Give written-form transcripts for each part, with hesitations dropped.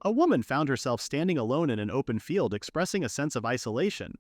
A woman found herself standing alone in an open field, expressing a sense of isolation.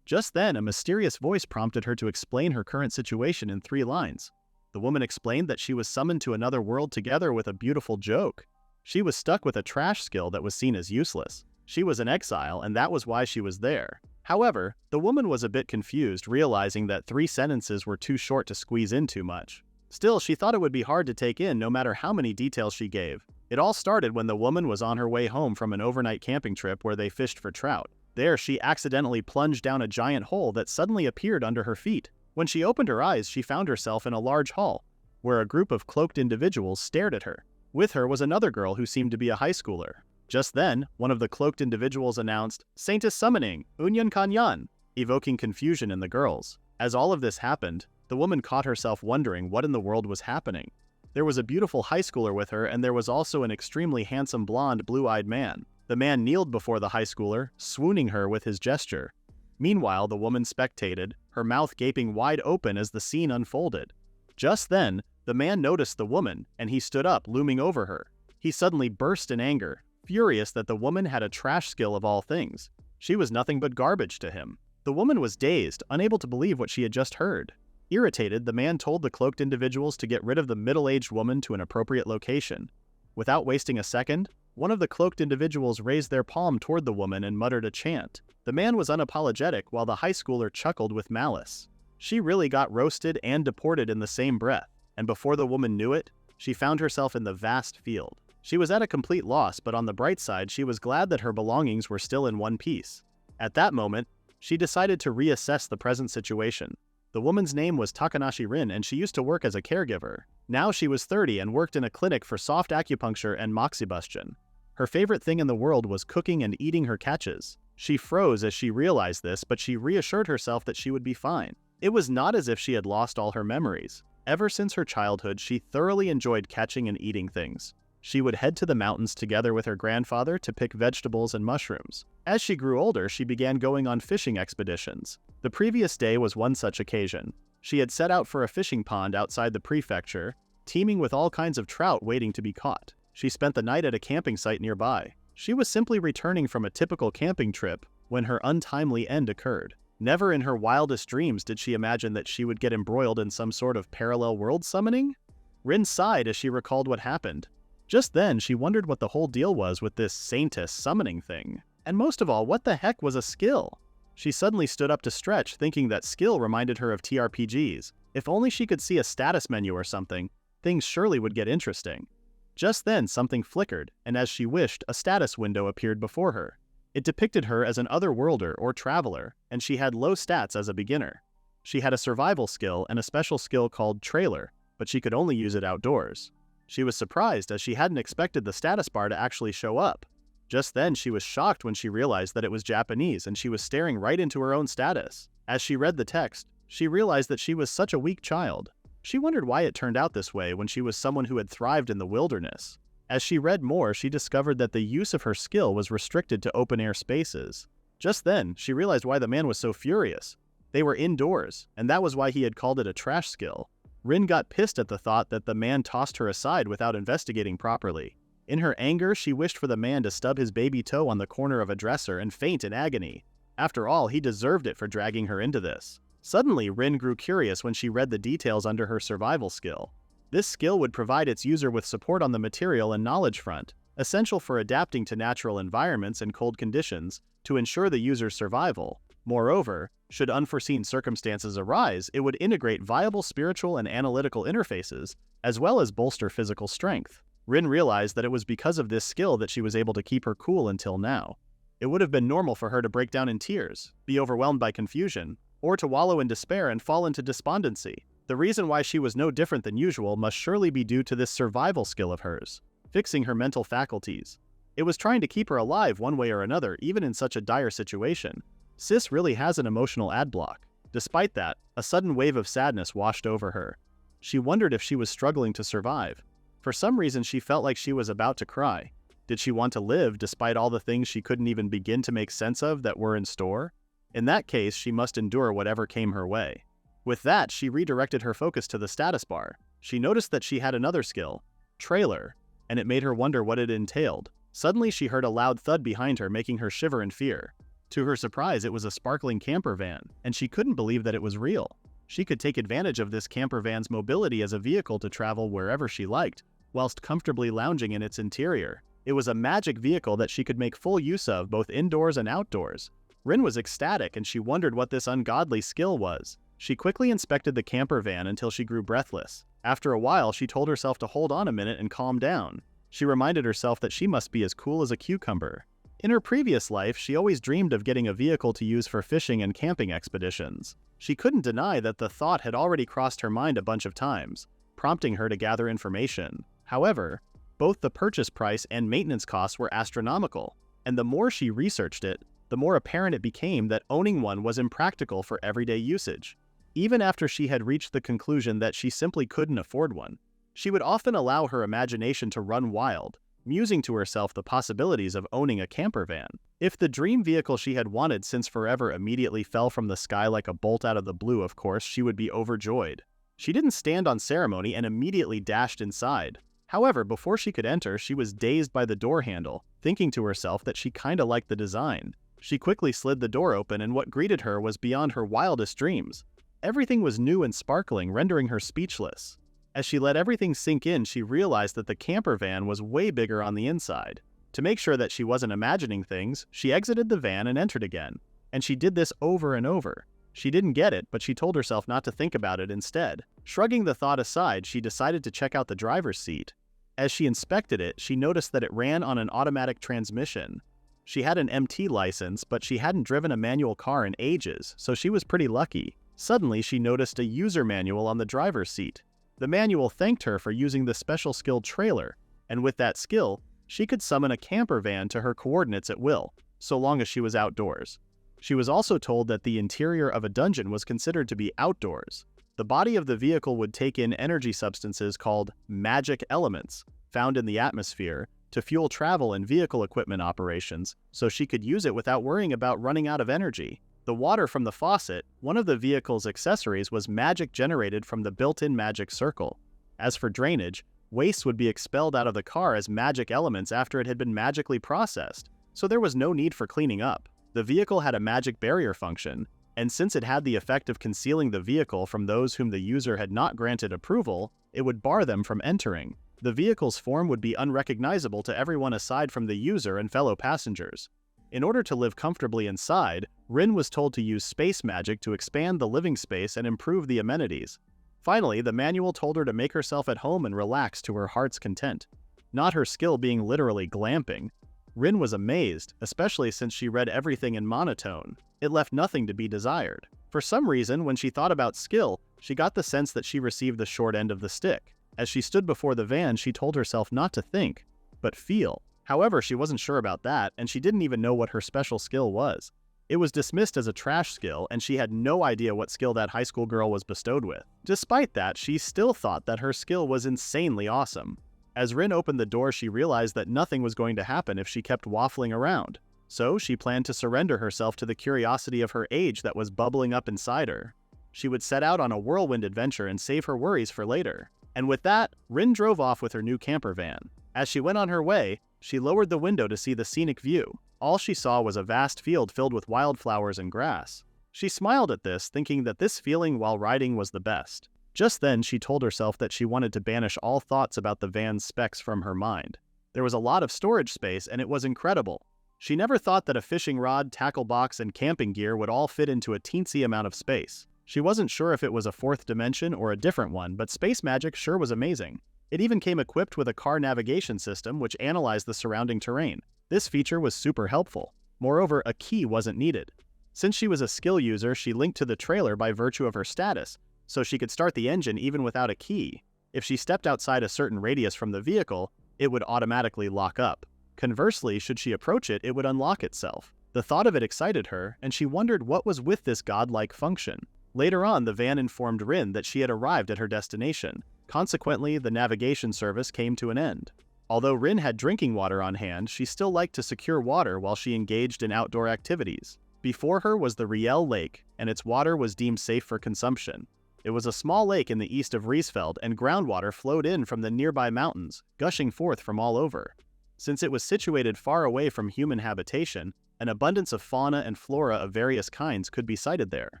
Just then, a mysterious voice prompted her to explain her current situation in 3 lines. The woman explained that she was summoned to another world together with a beautiful joke. She was stuck with a trash skill that was seen as useless. She was in exile, and that was why she was there. However, the woman was a bit confused, realizing that 3 sentences were too short to squeeze in too much. Still, she thought it would be hard to take in no matter how many details she gave. It all started when the woman was on her way home from an overnight camping trip where they fished for trout. There, she accidentally plunged down a giant hole that suddenly appeared under her feet. When she opened her eyes, she found herself in a large hall, where a group of cloaked individuals stared at her. With her was another girl who seemed to be a high schooler. Just then, one of the cloaked individuals announced, "Saint is summoning, Unyan Kanyan," evoking confusion in the girls. As all of this happened, the woman caught herself wondering what in the world was happening. There was a beautiful high schooler with her, and there was also an extremely handsome blonde, blue-eyed man. The man kneeled before the high schooler, swooning her with his gesture. Meanwhile, the woman spectated, her mouth gaping wide open as the scene unfolded. Just then, the man noticed the woman, and he stood up, looming over her. He suddenly burst in anger, furious that the woman had a trash skill of all things. She was nothing but garbage to him. The woman was dazed, unable to believe what she had just heard. Irritated, the man told the cloaked individuals to get rid of the middle-aged woman to an appropriate location. Without wasting a second, one of the cloaked individuals raised their palm toward the woman and muttered a chant. The man was unapologetic while the high schooler chuckled with malice. She really got roasted and deported in the same breath, and before the woman knew it, she found herself in the vast field. She was at a complete loss, but on the bright side, she was glad that her belongings were still in one piece. At that moment, she decided to reassess the present situation. The woman's name was Takanashi Rin, and she used to work as a caregiver. Now she was 30 and worked in a clinic for soft acupuncture and moxibustion. Her favorite thing in the world was cooking and eating her catches. She froze as she realized this, but she reassured herself that she would be fine. It was not as if she had lost all her memories. Ever since her childhood, she thoroughly enjoyed catching and eating things. She would head to the mountains together with her grandfather to pick vegetables and mushrooms. As she grew older, she began going on fishing expeditions. The previous day was one such occasion. She had set out for a fishing pond outside the prefecture, teeming with all kinds of trout waiting to be caught. She spent the night at a camping site nearby. She was simply returning from a typical camping trip when her untimely end occurred. Never in her wildest dreams did she imagine that she would get embroiled in some sort of parallel world summoning. Rin sighed as she recalled what happened. Just then, she wondered what the whole deal was with this saintess summoning thing. And most of all, what the heck was a skill? She suddenly stood up to stretch, thinking that skill reminded her of TRPGs. If only she could see a status menu or something, things surely would get interesting. Just then, something flickered, and as she wished, a status window appeared before her. It depicted her as an otherworlder or traveler, and she had low stats as a beginner. She had a survival skill and a special skill called trailer, but she could only use it outdoors. She was surprised as she hadn't expected the status bar to actually show up. Just then, she was shocked when she realized that it was Japanese and she was staring right into her own status. As she read the text, she realized that she was such a weak child. She wondered why it turned out this way when she was someone who had thrived in the wilderness. As she read more, she discovered that the use of her skill was restricted to open-air spaces. Just then, she realized why the man was so furious. They were indoors, and that was why he had called it a trash skill. Rin got pissed at the thought that the man tossed her aside without investigating properly. In her anger, she wished for the man to stub his baby toe on the corner of a dresser and faint in agony. After all, he deserved it for dragging her into this. Suddenly, Rin grew curious when she read the details under her survival skill. This skill would provide its user with support on the material and knowledge front, essential for adapting to natural environments and cold conditions to ensure the user's survival. Moreover, should unforeseen circumstances arise, it would integrate viable spiritual and analytical interfaces, as well as bolster physical strength. Rin realized that it was because of this skill that she was able to keep her cool until now. It would have been normal for her to break down in tears, be overwhelmed by confusion, or to wallow in despair and fall into despondency. The reason why she was no different than usual must surely be due to this survival skill of hers, fixing her mental faculties. It was trying to keep her alive one way or another, even in such a dire situation. Sis really has an emotional ad block. Despite that, a sudden wave of sadness washed over her. She wondered if she was struggling to survive. For some reason, she felt like she was about to cry. Did she want to live despite all the things she couldn't even begin to make sense of that were in store? In that case, she must endure whatever came her way. With that, she redirected her focus to the status bar. She noticed that she had another skill, trailer, and it made her wonder what it entailed. Suddenly she heard a loud thud behind her, making her shiver in fear. To her surprise, it was a sparkling camper van, and she couldn't believe that it was real. She could take advantage of this camper van's mobility as a vehicle to travel wherever she liked, whilst comfortably lounging in its interior. It was a magic vehicle that she could make full use of both indoors and outdoors. Rin was ecstatic, and she wondered what this ungodly skill was. She quickly inspected the camper van until she grew breathless. After a while, she told herself to hold on a minute and calm down. She reminded herself that she must be as cool as a cucumber. In her previous life, she always dreamed of getting a vehicle to use for fishing and camping expeditions. She couldn't deny that the thought had already crossed her mind a bunch of times, prompting her to gather information. However, both the purchase price and maintenance costs were astronomical, and the more she researched it, the more apparent it became that owning one was impractical for everyday usage. Even after she had reached the conclusion that she simply couldn't afford one, she would often allow her imagination to run wild, musing to herself the possibilities of owning a camper van. If the dream vehicle she had wanted since forever immediately fell from the sky like a bolt out of the blue, of course, she would be overjoyed. She didn't stand on ceremony and immediately dashed inside. However, before she could enter, she was dazed by the door handle, thinking to herself that she kinda liked the design. She quickly slid the door open, and what greeted her was beyond her wildest dreams. Everything was new and sparkling, rendering her speechless. As she let everything sink in, she realized that the camper van was way bigger on the inside. To make sure that she wasn't imagining things, she exited the van and entered again. And she did this over and over. She didn't get it, but she told herself not to think about it instead. Shrugging the thought aside, she decided to check out the driver's seat. As she inspected it, she noticed that it ran on an automatic transmission. She had an MT license, but she hadn't driven a manual car in ages, so she was pretty lucky. Suddenly, she noticed a user manual on the driver's seat. The manual thanked her for using the special skill trailer, and with that skill, she could summon a camper van to her coordinates at will, so long as she was outdoors. She was also told that the interior of a dungeon was considered to be outdoors. The body of the vehicle would take in energy substances called magic elements, found in the atmosphere, to fuel travel and vehicle equipment operations, so she could use it without worrying about running out of energy. The water from the faucet, one of the vehicle's accessories, was magic generated from the built-in magic circle. As for drainage, waste would be expelled out of the car as magic elements after it had been magically processed, so there was no need for cleaning up. The vehicle had a magic barrier function, and since it had the effect of concealing the vehicle from those whom the user had not granted approval, it would bar them from entering. The vehicle's form would be unrecognizable to everyone aside from the user and fellow passengers. In order to live comfortably inside, Rin was told to use space magic to expand the living space and improve the amenities. Finally, the manual told her to make herself at home and relax to her heart's content. Not her skill being literally glamping. Rin was amazed, especially since she read everything in monotone. It left nothing to be desired. For some reason, when she thought about skill, she got the sense that she received the short end of the stick. As she stood before the van, she told herself not to think, but feel. However, she wasn't sure about that, and she didn't even know what her special skill was. It was dismissed as a trash skill, and she had no idea what skill that high school girl was bestowed with. Despite that, she still thought that her skill was insanely awesome. As Rin opened the door, she realized that nothing was going to happen if she kept waffling around. So she planned to surrender herself to the curiosity of her age that was bubbling up inside her. She would set out on a whirlwind adventure and save her worries for later. And with that, Rin drove off with her new camper van. As she went on her way, she lowered the window to see the scenic view. All she saw was a vast field filled with wildflowers and grass. She smiled at this, thinking that this feeling while riding was the best. Just then, she told herself that she wanted to banish all thoughts about the van's specs from her mind. There was a lot of storage space, and it was incredible. She never thought that a fishing rod, tackle box, and camping gear would all fit into a teensy amount of space. She wasn't sure if it was a fourth dimension or a different one, but space magic sure was amazing. It even came equipped with a car navigation system which analyzed the surrounding terrain. This feature was super helpful. Moreover, a key wasn't needed. Since she was a skill user, she linked to the trailer by virtue of her status, so she could start the engine even without a key. If she stepped outside a certain radius from the vehicle, it would automatically lock up. Conversely, should she approach it, it would unlock itself. The thought of it excited her, and she wondered what was with this godlike function. Later on, the van informed Rin that she had arrived at her destination. Consequently, the navigation service came to an end. Although Rin had drinking water on hand, she still liked to secure water while she engaged in outdoor activities. Before her was the Rhielle lake, and its water was deemed safe for consumption. It was a small lake in the east of Rhielle, and groundwater flowed in from the nearby mountains, gushing forth from all over. Since it was situated far away from human habitation, an abundance of fauna and flora of various kinds could be sighted there.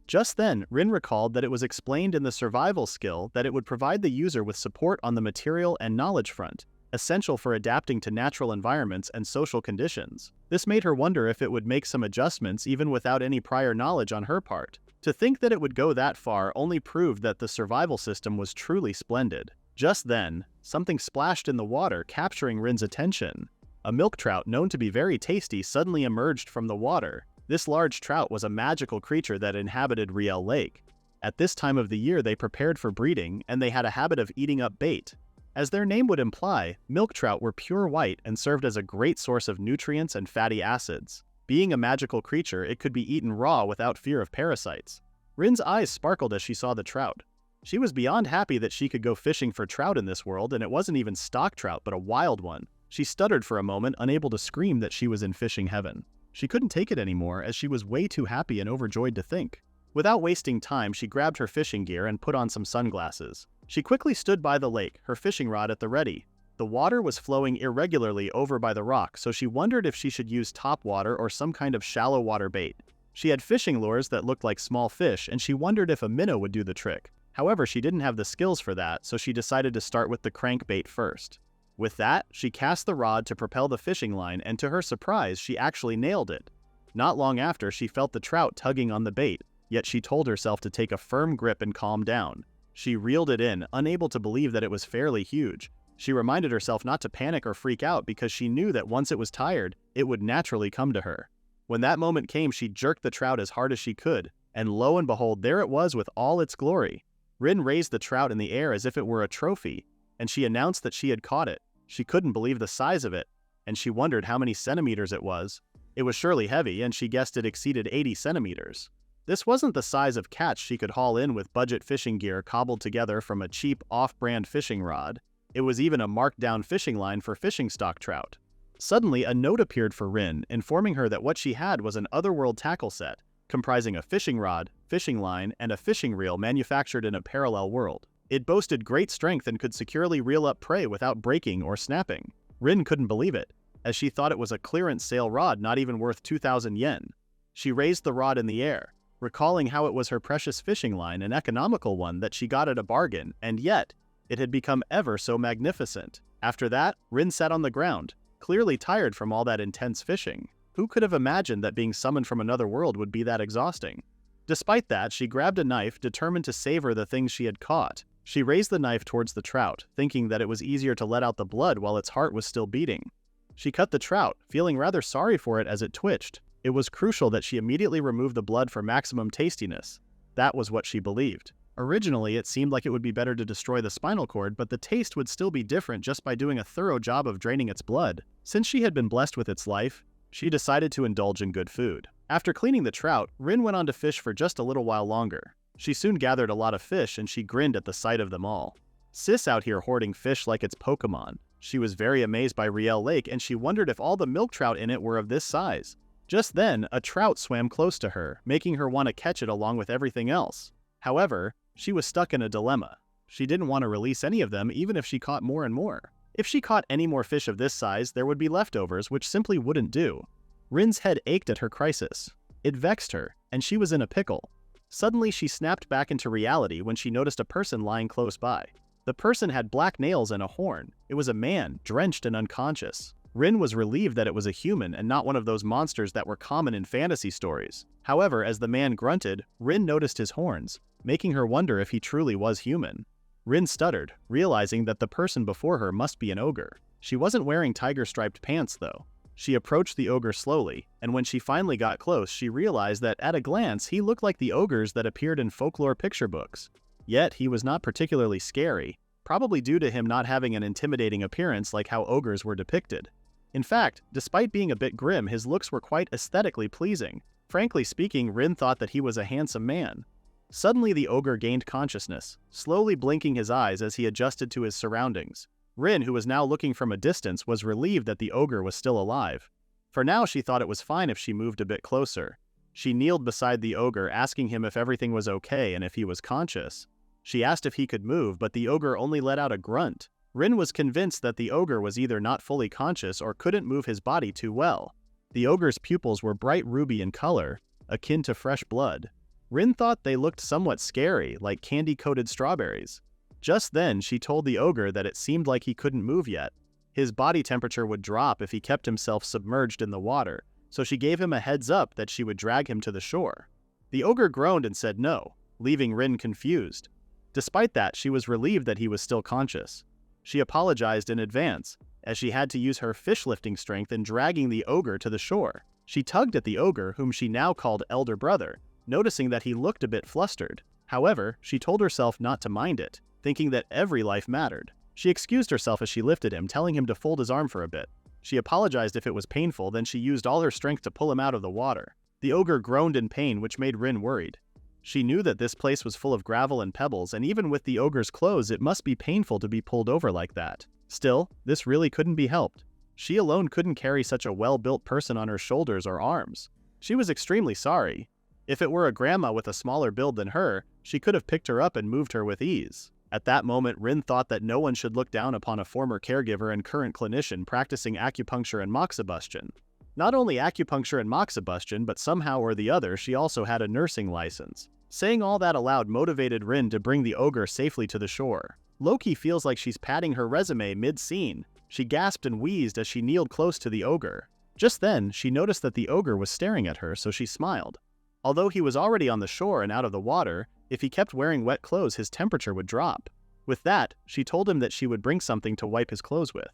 Just then, Rin recalled that it was explained in the survival skill that it would provide the user with support on the material and knowledge front, essential for adapting to natural environments and social conditions. This made her wonder if it would make some adjustments even without any prior knowledge on her part. To think that it would go that far only proved that the survival system was truly splendid. Just then, something splashed in the water, capturing Rin's attention. A milk trout known to be very tasty suddenly emerged from the water. This large trout was a magical creature that inhabited Rhielle Lake. At this time of the year they prepared for breeding, and they had a habit of eating up bait. As their name would imply, milk trout were pure white and served as a great source of nutrients and fatty acids. Being a magical creature, it could be eaten raw without fear of parasites. Rin's eyes sparkled as she saw the trout. She was beyond happy that she could go fishing for trout in this world, and it wasn't even stock trout but a wild one. She stuttered for a moment, unable to scream that she was in fishing heaven. She couldn't take it anymore, as she was way too happy and overjoyed to think. Without wasting time, she grabbed her fishing gear and put on some sunglasses. She quickly stood by the lake, her fishing rod at the ready. The water was flowing irregularly over by the rock, so she wondered if she should use top water or some kind of shallow water bait. She had fishing lures that looked like small fish, and she wondered if a minnow would do the trick. However, she didn't have the skills for that, so she decided to start with the crankbait first. With that, she cast the rod to propel the fishing line, and to her surprise, she actually nailed it. Not long after, she felt the trout tugging on the bait, yet she told herself to take a firm grip and calm down. She reeled it in, unable to believe that it was fairly huge. She reminded herself not to panic or freak out because she knew that once it was tired, it would naturally come to her. When that moment came, she jerked the trout as hard as she could, and lo and behold, there it was with all its glory. Rin raised the trout in the air as if it were a trophy, and she announced that she had caught it. She couldn't believe the size of it, and she wondered how many centimeters it was. It was surely heavy, and she guessed it exceeded 80 centimeters. This wasn't the size of catch she could haul in with budget fishing gear cobbled together from a cheap off-brand fishing rod. It was even a marked-down fishing line for fishing stock trout. Suddenly, a note appeared for Rin, informing her that what she had was an otherworld tackle set, comprising a fishing rod, fishing line, and a fishing reel manufactured in a parallel world. It boasted great strength and could securely reel up prey without breaking or snapping. Rin couldn't believe it, as she thought it was a clearance sale rod not even worth 2,000 yen. She raised the rod in the air, recalling how it was her precious fishing line, an economical one that she got at a bargain, and yet, it had become ever so magnificent. After that, Rin sat on the ground, clearly tired from all that intense fishing. Who could have imagined that being summoned from another world would be that exhausting? Despite that, she grabbed a knife, determined to savor the things she had caught. She raised the knife towards the trout, thinking that it was easier to let out the blood while its heart was still beating. She cut the trout, feeling rather sorry for it as it twitched. It was crucial that she immediately remove the blood for maximum tastiness. That was what she believed. Originally, it seemed like it would be better to destroy the spinal cord, but the taste would still be different just by doing a thorough job of draining its blood. Since she had been blessed with its life, she decided to indulge in good food. After cleaning the trout, Rin went on to fish for just a little while longer. She soon gathered a lot of fish, and she grinned at the sight of them all. Sis out here hoarding fish like it's Pokemon. She was very amazed by Rhielle Lake, and she wondered if all the milk trout in it were of this size. Just then, a trout swam close to her, making her want to catch it along with everything else. However, she was stuck in a dilemma. She didn't want to release any of them even if she caught more and more. If she caught any more fish of this size, there would be leftovers, which simply wouldn't do. Rin's head ached at her crisis. It vexed her, and she was in a pickle. Suddenly, she snapped back into reality when she noticed a person lying close by. The person had black nails and a horn. It was a man, drenched and unconscious. Rin was relieved that it was a human and not one of those monsters that were common in fantasy stories. However, as the man grunted, Rin noticed his horns, making her wonder if he truly was human. Rin stuttered, realizing that the person before her must be an ogre. She wasn't wearing tiger-striped pants, though. She approached the ogre slowly, and when she finally got close, she realized that at a glance he looked like the ogres that appeared in folklore picture books. Yet he was not particularly scary, probably due to him not having an intimidating appearance like how ogres were depicted. In fact, despite being a bit grim, his looks were quite aesthetically pleasing. Frankly speaking, Rin thought that he was a handsome man. Suddenly the ogre gained consciousness, slowly blinking his eyes as he adjusted to his surroundings. Rin, who was now looking from a distance, was relieved that the ogre was still alive. For now, she thought it was fine if she moved a bit closer. She kneeled beside the ogre, asking him if everything was okay and if he was conscious. She asked if he could move, but the ogre only let out a grunt. Rin was convinced that the ogre was either not fully conscious or couldn't move his body too well. The ogre's pupils were bright ruby in color, akin to fresh blood. Rin thought they looked somewhat scary, like candy-coated strawberries. Just then, she told the ogre that it seemed like he couldn't move yet. His body temperature would drop if he kept himself submerged in the water, so she gave him a heads up that she would drag him to the shore. The ogre groaned and said no, leaving Rin confused. Despite that, she was relieved that he was still conscious. She apologized in advance, as she had to use her fish-lifting strength in dragging the ogre to the shore. She tugged at the ogre, whom she now called elder brother, noticing that he looked a bit flustered. However, she told herself not to mind it, thinking that every life mattered. She excused herself as she lifted him, telling him to fold his arm for a bit. She apologized if it was painful, then she used all her strength to pull him out of the water. The ogre groaned in pain, which made Rin worried. She knew that this place was full of gravel and pebbles, and even with the ogre's clothes, it must be painful to be pulled over like that. Still, this really couldn't be helped. She alone couldn't carry such a well-built person on her shoulders or arms. She was extremely sorry. If it were a grandma with a smaller build than her, she could have picked her up and moved her with ease. At that moment, Rin thought that no one should look down upon a former caregiver and current clinician practicing acupuncture and moxibustion. Not only acupuncture and moxibustion, but somehow or the other, she also had a nursing license. Saying all that aloud motivated Rin to bring the ogre safely to the shore. Loki feels like she's padding her resume mid-scene. She gasped and wheezed as she kneeled close to the ogre. Just then, she noticed that the ogre was staring at her, so she smiled. Although he was already on the shore and out of the water, if he kept wearing wet clothes, his temperature would drop. With that, she told him that she would bring something to wipe his clothes with.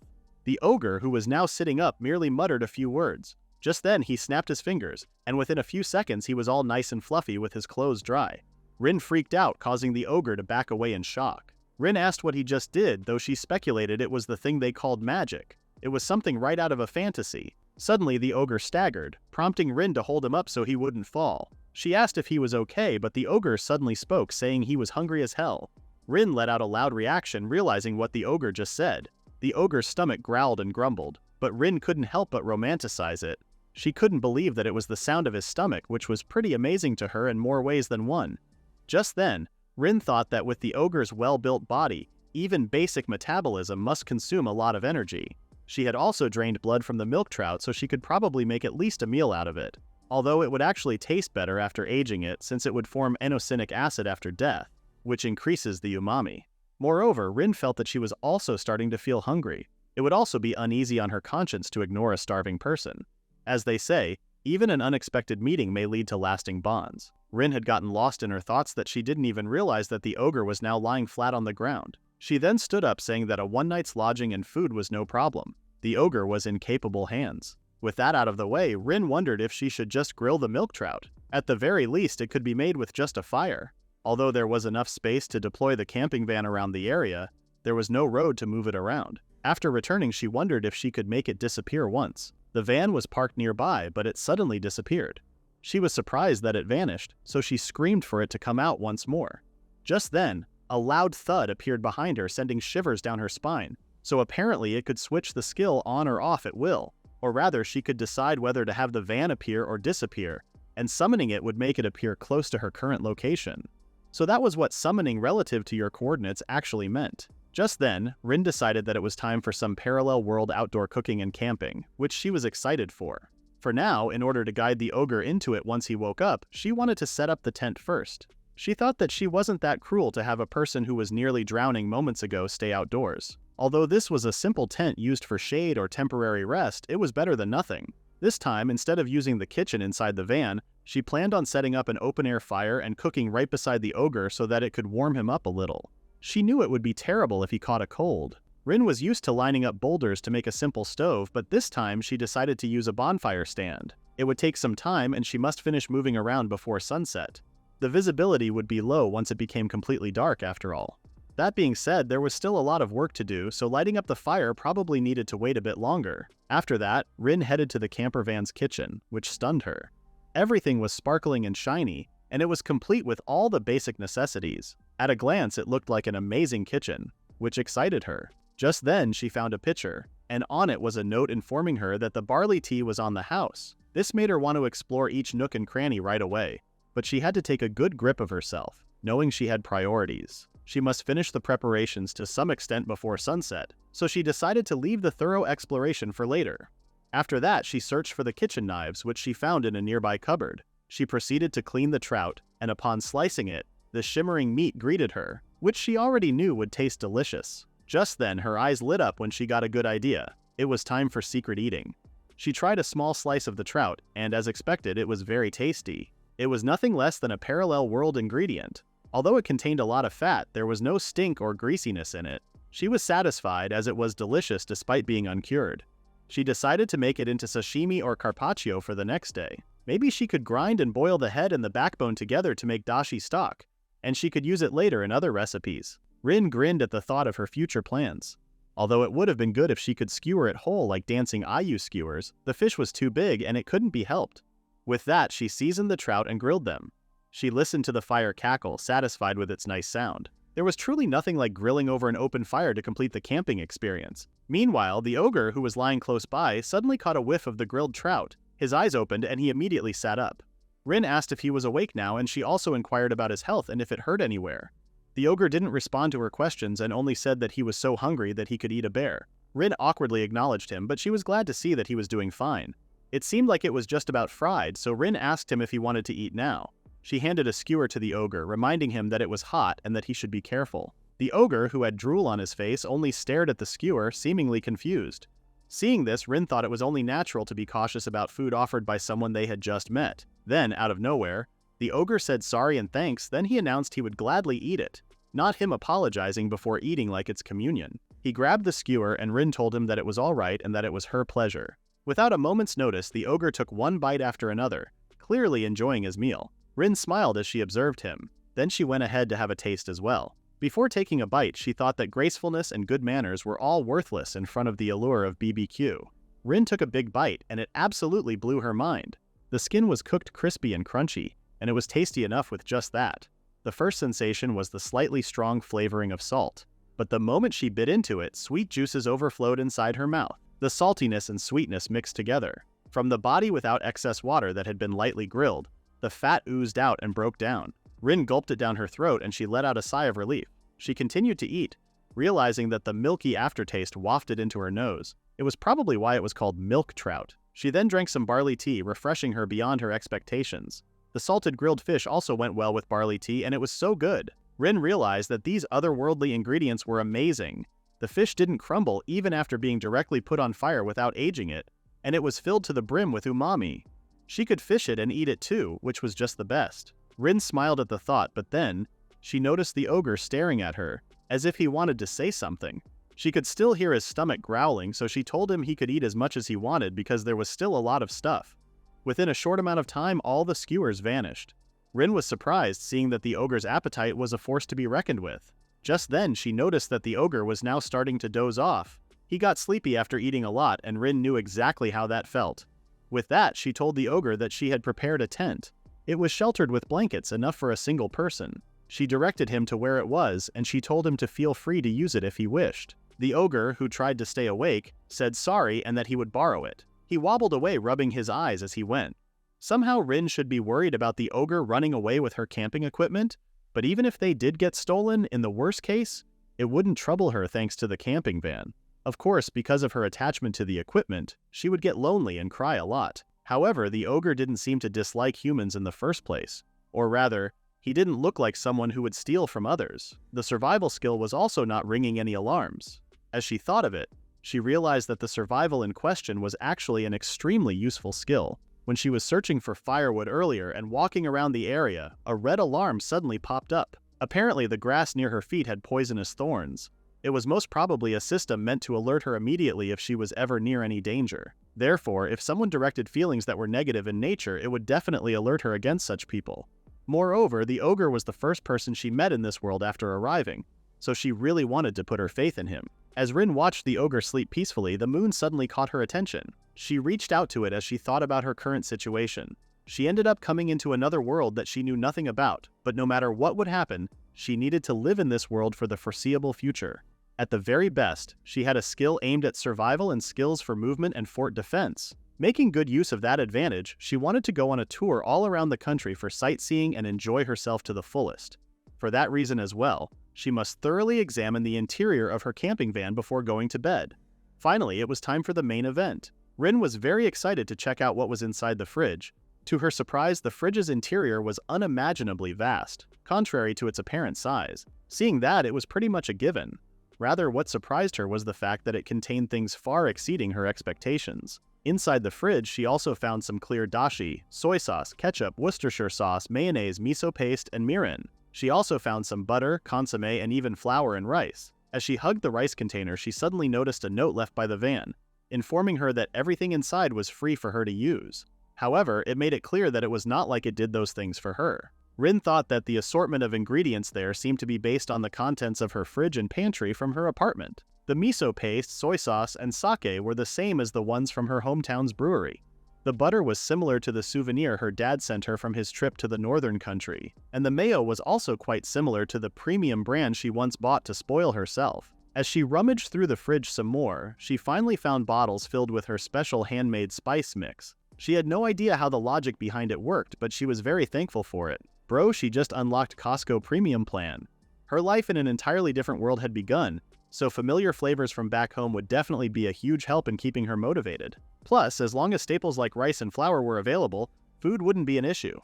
The ogre, who was now sitting up, merely muttered a few words. Just then, he snapped his fingers, and within a few seconds he was all nice and fluffy with his clothes dry. Rin freaked out, causing the ogre to back away in shock. Rin asked what he just did, though she speculated it was the thing they called magic. It was something right out of a fantasy. Suddenly, the ogre staggered, prompting Rin to hold him up so he wouldn't fall. She asked if he was okay, but the ogre suddenly spoke, saying he was hungry as hell. Rin let out a loud reaction, realizing what the ogre just said. The ogre's stomach growled and grumbled, but Rin couldn't help but romanticize it. She couldn't believe that it was the sound of his stomach, which was pretty amazing to her in more ways than one. Just then, Rin thought that with the ogre's well-built body, even basic metabolism must consume a lot of energy. She had also drained blood from the milk trout, so she could probably make at least a meal out of it. Although it would actually taste better after aging it, since it would form inosinic acid after death, which increases the umami. Moreover, Rin felt that she was also starting to feel hungry. It would also be uneasy on her conscience to ignore a starving person. As they say, even an unexpected meeting may lead to lasting bonds. Rin had gotten lost in her thoughts that she didn't even realize that the ogre was now lying flat on the ground. She then stood up, saying that a one night's lodging and food was no problem. The ogre was in capable hands. With that out of the way, Rin wondered if she should just grill the milk trout. At the very least, it could be made with just a fire. Although there was enough space to deploy the camping van around the area, there was no road to move it around. After returning, she wondered if she could make it disappear once. The van was parked nearby, but it suddenly disappeared. She was surprised that it vanished, so she screamed for it to come out once more. Just then, a loud thud appeared behind her, sending shivers down her spine. So apparently it could switch the skill on or off at will, or rather she could decide whether to have the van appear or disappear, and summoning it would make it appear close to her current location. So that was what summoning relative to your coordinates actually meant. Just then, Rin decided that it was time for some parallel world outdoor cooking and camping, which she was excited for. For now, in order to guide the ogre into it once he woke up, she wanted to set up the tent first. She thought that she wasn't that cruel to have a person who was nearly drowning moments ago stay outdoors. Although this was a simple tent used for shade or temporary rest, it was better than nothing. This time, instead of using the kitchen inside the van, she planned on setting up an open-air fire and cooking right beside the ogre so that it could warm him up a little. She knew it would be terrible if he caught a cold. Rin was used to lining up boulders to make a simple stove, but this time she decided to use a bonfire stand. It would take some time and she must finish moving around before sunset. The visibility would be low once it became completely dark after all. That being said, there was still a lot of work to do, so lighting up the fire probably needed to wait a bit longer. After that, Rin headed to the camper van's kitchen, which stunned her. Everything was sparkling and shiny, and it was complete with all the basic necessities. At a glance, it looked like an amazing kitchen, which excited her. Just then, she found a pitcher, and on it was a note informing her that the barley tea was on the house. This made her want to explore each nook and cranny right away, but she had to take a good grip of herself, knowing she had priorities. She must finish the preparations to some extent before sunset, so she decided to leave the thorough exploration for later. After that, she searched for the kitchen knives, which she found in a nearby cupboard. She proceeded to clean the trout, and upon slicing it, the shimmering meat greeted her, which she already knew would taste delicious. Just then, her eyes lit up when she got a good idea. It was time for secret eating. She tried a small slice of the trout, and as expected, it was very tasty. It was nothing less than a parallel world ingredient. Although it contained a lot of fat, there was no stink or greasiness in it. She was satisfied as it was delicious despite being uncured. She decided to make it into sashimi or carpaccio for the next day. Maybe she could grind and boil the head and the backbone together to make dashi stock, and she could use it later in other recipes. Rin grinned at the thought of her future plans. Although it would have been good if she could skewer it whole like dancing ayu skewers, the fish was too big and it couldn't be helped. With that, she seasoned the trout and grilled them. She listened to the fire cackle, satisfied with its nice sound. There was truly nothing like grilling over an open fire to complete the camping experience. Meanwhile, the ogre, who was lying close by, suddenly caught a whiff of the grilled trout. His eyes opened and he immediately sat up. Rin asked if he was awake now, and she also inquired about his health and if it hurt anywhere. The ogre didn't respond to her questions and only said that he was so hungry that he could eat a bear. Rin awkwardly acknowledged him, but she was glad to see that he was doing fine. It seemed like it was just about fried, so Rin asked him if he wanted to eat now. She handed a skewer to the ogre, reminding him that it was hot and that he should be careful. The ogre, who had drool on his face, only stared at the skewer, seemingly confused. Seeing this, Rin thought it was only natural to be cautious about food offered by someone they had just met. Then, out of nowhere, the ogre said sorry and thanks, then he announced he would gladly eat it, not him apologizing before eating like it's communion. He grabbed the skewer and Rin told him that it was all right and that it was her pleasure. Without a moment's notice, the ogre took one bite after another, clearly enjoying his meal. Rin smiled as she observed him. Then she went ahead to have a taste as well. Before taking a bite, she thought that gracefulness and good manners were all worthless in front of the allure of BBQ. Rin took a big bite, and it absolutely blew her mind. The skin was cooked crispy and crunchy, and it was tasty enough with just that. The first sensation was the slightly strong flavoring of salt. But the moment she bit into it, sweet juices overflowed inside her mouth. The saltiness and sweetness mixed together. From the body without excess water that had been lightly grilled, the fat oozed out and broke down. Rin gulped it down her throat and she let out a sigh of relief. She continued to eat, realizing that the milky aftertaste wafted into her nose. It was probably why it was called milk trout. She then drank some barley tea, refreshing her beyond her expectations. The salted grilled fish also went well with barley tea, and it was so good. Rin realized that these otherworldly ingredients were amazing. The fish didn't crumble even after being directly put on fire without aging it, and it was filled to the brim with umami. She could fish it and eat it too, which was just the best. Rin smiled at the thought, but then she noticed the ogre staring at her, as if he wanted to say something. She could still hear his stomach growling, so she told him he could eat as much as he wanted because there was still a lot of stuff. Within a short amount of time, all the skewers vanished. Rin was surprised, seeing that the ogre's appetite was a force to be reckoned with. Just then, she noticed that the ogre was now starting to doze off. He got sleepy after eating a lot, and Rin knew exactly how that felt. With that, she told the ogre that she had prepared a tent. It was sheltered with blankets, enough for a single person. She directed him to where it was, and she told him to feel free to use it if he wished. The ogre, who tried to stay awake, said sorry and that he would borrow it. He wobbled away, rubbing his eyes as he went. Somehow Rin should be worried about the ogre running away with her camping equipment, but even if they did get stolen, in the worst case, it wouldn't trouble her thanks to the camping van. Of course, because of her attachment to the equipment, she would get lonely and cry a lot. However, the ogre didn't seem to dislike humans in the first place. Or rather, he didn't look like someone who would steal from others. The survival skill was also not ringing any alarms. As she thought of it, she realized that the survival in question was actually an extremely useful skill. When she was searching for firewood earlier and walking around the area, a red alarm suddenly popped up. Apparently, the grass near her feet had poisonous thorns. It was most probably a system meant to alert her immediately if she was ever near any danger. Therefore, if someone directed feelings that were negative in nature, it would definitely alert her against such people. Moreover, the ogre was the first person she met in this world after arriving, so she really wanted to put her faith in him. As Rin watched the ogre sleep peacefully, the moon suddenly caught her attention. She reached out to it as she thought about her current situation. She ended up coming into another world that she knew nothing about, but no matter what would happen, she needed to live in this world for the foreseeable future. At the very best, she had a skill aimed at survival and skills for movement and fort defense. Making good use of that advantage, she wanted to go on a tour all around the country for sightseeing and enjoy herself to the fullest. For that reason as well, she must thoroughly examine the interior of her camping van before going to bed. Finally, it was time for the main event. Rin was very excited to check out what was inside the fridge. To her surprise, the fridge's interior was unimaginably vast, contrary to its apparent size. Seeing that, it was pretty much a given. Rather, what surprised her was the fact that it contained things far exceeding her expectations. Inside the fridge, she also found some clear dashi, soy sauce, ketchup, Worcestershire sauce, mayonnaise, miso paste, and mirin. She also found some butter, consomme, and even flour and rice. As she hugged the rice container, she suddenly noticed a note left by the van, informing her that everything inside was free for her to use. However, it made it clear that it was not like it did those things for her. Rin thought that the assortment of ingredients there seemed to be based on the contents of her fridge and pantry from her apartment. The miso paste, soy sauce, and sake were the same as the ones from her hometown's brewery. The butter was similar to the souvenir her dad sent her from his trip to the northern country, and the mayo was also quite similar to the premium brand she once bought to spoil herself. As she rummaged through the fridge some more, she finally found bottles filled with her special handmade spice mix. She had no idea how the logic behind it worked, but she was very thankful for it. Bro, she just unlocked Costco Premium Plan. Her life in an entirely different world had begun, so familiar flavors from back home would definitely be a huge help in keeping her motivated. Plus, as long as staples like rice and flour were available, food wouldn't be an issue.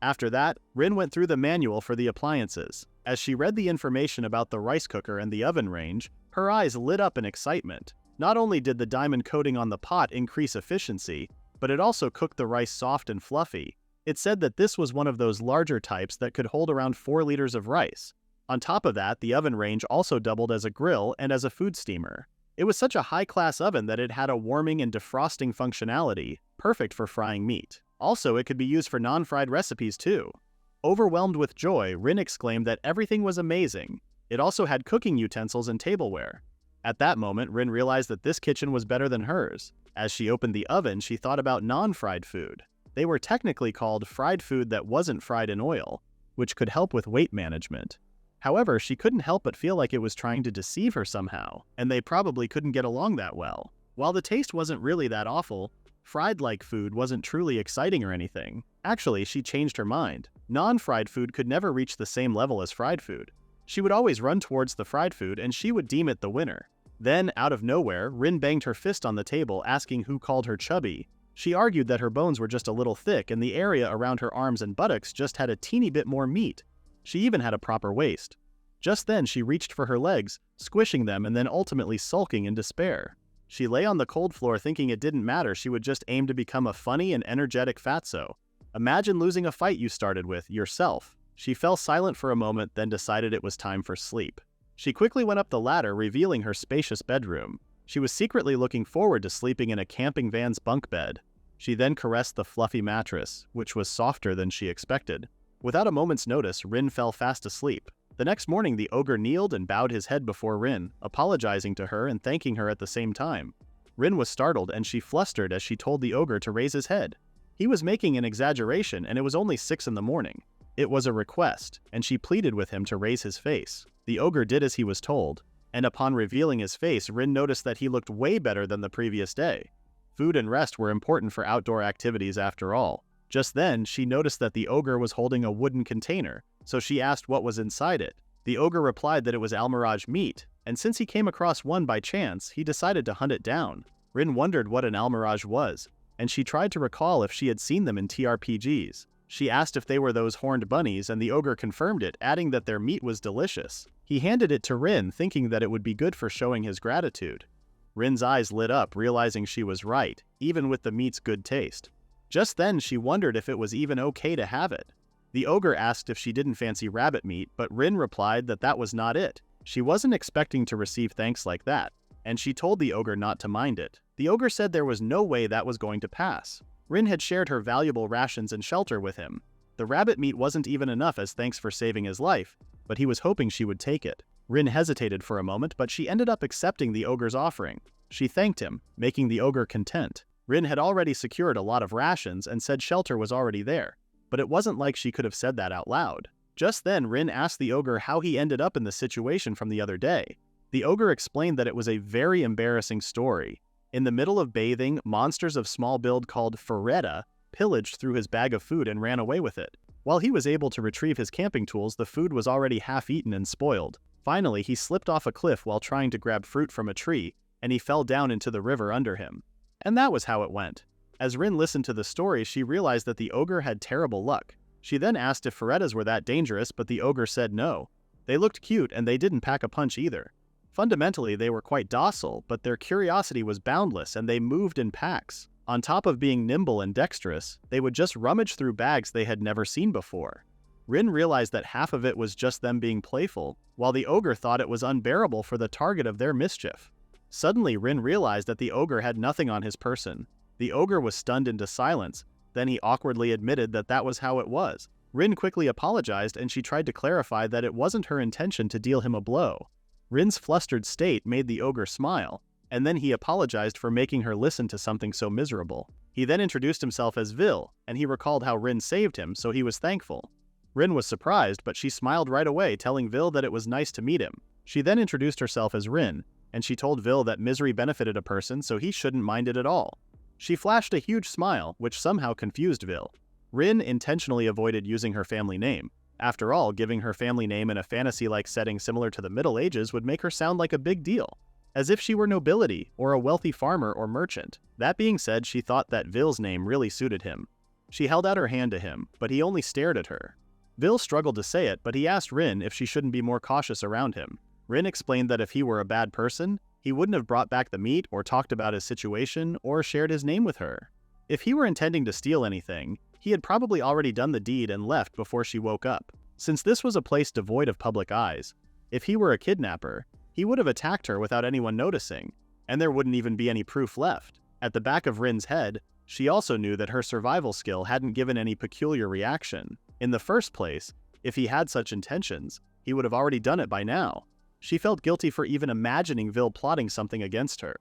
After that, Rin went through the manual for the appliances. As she read the information about the rice cooker and the oven range, her eyes lit up in excitement. Not only did the diamond coating on the pot increase efficiency, but it also cooked the rice soft and fluffy. It said that this was one of those larger types that could hold around 4 liters of rice. On top of that, the oven range also doubled as a grill and as a food steamer. It was such a high-class oven that it had a warming and defrosting functionality, perfect for frying meat. Also, it could be used for non-fried recipes too. Overwhelmed with joy, Rin exclaimed that everything was amazing. It also had cooking utensils and tableware. At that moment, Rin realized that this kitchen was better than hers. As she opened the oven, she thought about non-fried food. They were technically called fried food that wasn't fried in oil, which could help with weight management. However, she couldn't help but feel like it was trying to deceive her somehow, and they probably couldn't get along that well. While the taste wasn't really that awful, fried-like food wasn't truly exciting or anything. Actually, she changed her mind. Non-fried food could never reach the same level as fried food. She would always run towards the fried food and she would deem it the winner. Then, out of nowhere, Rin banged her fist on the table asking who called her chubby. She argued that her bones were just a little thick and the area around her arms and buttocks just had a teeny bit more meat. She even had a proper waist. Just then she reached for her legs, squishing them and then ultimately sulking in despair. She lay on the cold floor thinking it didn't matter, she would just aim to become a funny and energetic fatso. Imagine losing a fight you started with, yourself. She fell silent for a moment, then decided it was time for sleep. She quickly went up the ladder, revealing her spacious bedroom. She was secretly looking forward to sleeping in a camping van's bunk bed. She then caressed the fluffy mattress, which was softer than she expected. Without a moment's notice, Rin fell fast asleep. The next morning, the ogre kneeled and bowed his head before Rin, apologizing to her and thanking her at the same time. Rin was startled and she flustered as she told the ogre to raise his head. He was making an exaggeration and it was only 6 in the morning. It was a request, and she pleaded with him to raise his face. The ogre did as he was told, and upon revealing his face, Rin noticed that he looked way better than the previous day. Food and rest were important for outdoor activities after all. Just then, she noticed that the ogre was holding a wooden container, so she asked what was inside it. The ogre replied that it was almirage meat, and since he came across one by chance, he decided to hunt it down. Rin wondered what an almirage was, and she tried to recall if she had seen them in TRPGs. She asked if they were those horned bunnies, and the ogre confirmed it, adding that their meat was delicious. He handed it to Rin, thinking that it would be good for showing his gratitude. Rin's eyes lit up, realizing she was right, even with the meat's good taste. Just then, she wondered if it was even okay to have it. The ogre asked if she didn't fancy rabbit meat, but Rin replied that that was not it. She wasn't expecting to receive thanks like that, and she told the ogre not to mind it. The ogre said there was no way that was going to pass. Rin had shared her valuable rations and shelter with him. The rabbit meat wasn't even enough as thanks for saving his life, but he was hoping she would take it. Rin hesitated for a moment, but she ended up accepting the ogre's offering. She thanked him, making the ogre content. Rin had already secured a lot of rations and said shelter was already there, but it wasn't like she could have said that out loud. Just then, Rin asked the ogre how he ended up in the situation from the other day. The ogre explained that it was a very embarrassing story. In the middle of bathing, monsters of small build called Ferretta pillaged through his bag of food and ran away with it. While he was able to retrieve his camping tools, the food was already half-eaten and spoiled. Finally, he slipped off a cliff while trying to grab fruit from a tree, and he fell down into the river under him. And that was how it went. As Rin listened to the story, she realized that the ogre had terrible luck. She then asked if Ferettas were that dangerous, but the ogre said no. They looked cute and they didn't pack a punch either. Fundamentally, they were quite docile, but their curiosity was boundless and they moved in packs. On top of being nimble and dexterous, they would just rummage through bags they had never seen before. Rin realized that half of it was just them being playful, while the ogre thought it was unbearable for the target of their mischief. Suddenly, Rin realized that the ogre had nothing on his person. The ogre was stunned into silence, then he awkwardly admitted that that was how it was. Rin quickly apologized and she tried to clarify that it wasn't her intention to deal him a blow. Rin's flustered state made the ogre smile, and then he apologized for making her listen to something so miserable. He then introduced himself as Rhielle, and he recalled how Rin saved him, so he was thankful. Rin was surprised, but she smiled right away, telling Rhielle that it was nice to meet him. She then introduced herself as Rin, and she told Rhielle that misery benefited a person, so he shouldn't mind it at all. She flashed a huge smile, which somehow confused Rhielle. Rin intentionally avoided using her family name. After all, giving her family name in a fantasy-like setting similar to the Middle Ages would make her sound like a big deal, as if she were nobility or a wealthy farmer or merchant. That being said, she thought that Rhielle's name really suited him. She held out her hand to him, but he only stared at her. Rhielle struggled to say it, but he asked Rin if she shouldn't be more cautious around him. Rin explained that if he were a bad person, he wouldn't have brought back the meat or talked about his situation or shared his name with her. If he were intending to steal anything, he had probably already done the deed and left before she woke up. Since this was a place devoid of public eyes, if he were a kidnapper, he would have attacked her without anyone noticing, and there wouldn't even be any proof left. At the back of Rin's head, she also knew that her survival skill hadn't given any peculiar reaction. In the first place, if he had such intentions, he would have already done it by now. She felt guilty for even imagining Rhielle plotting something against her.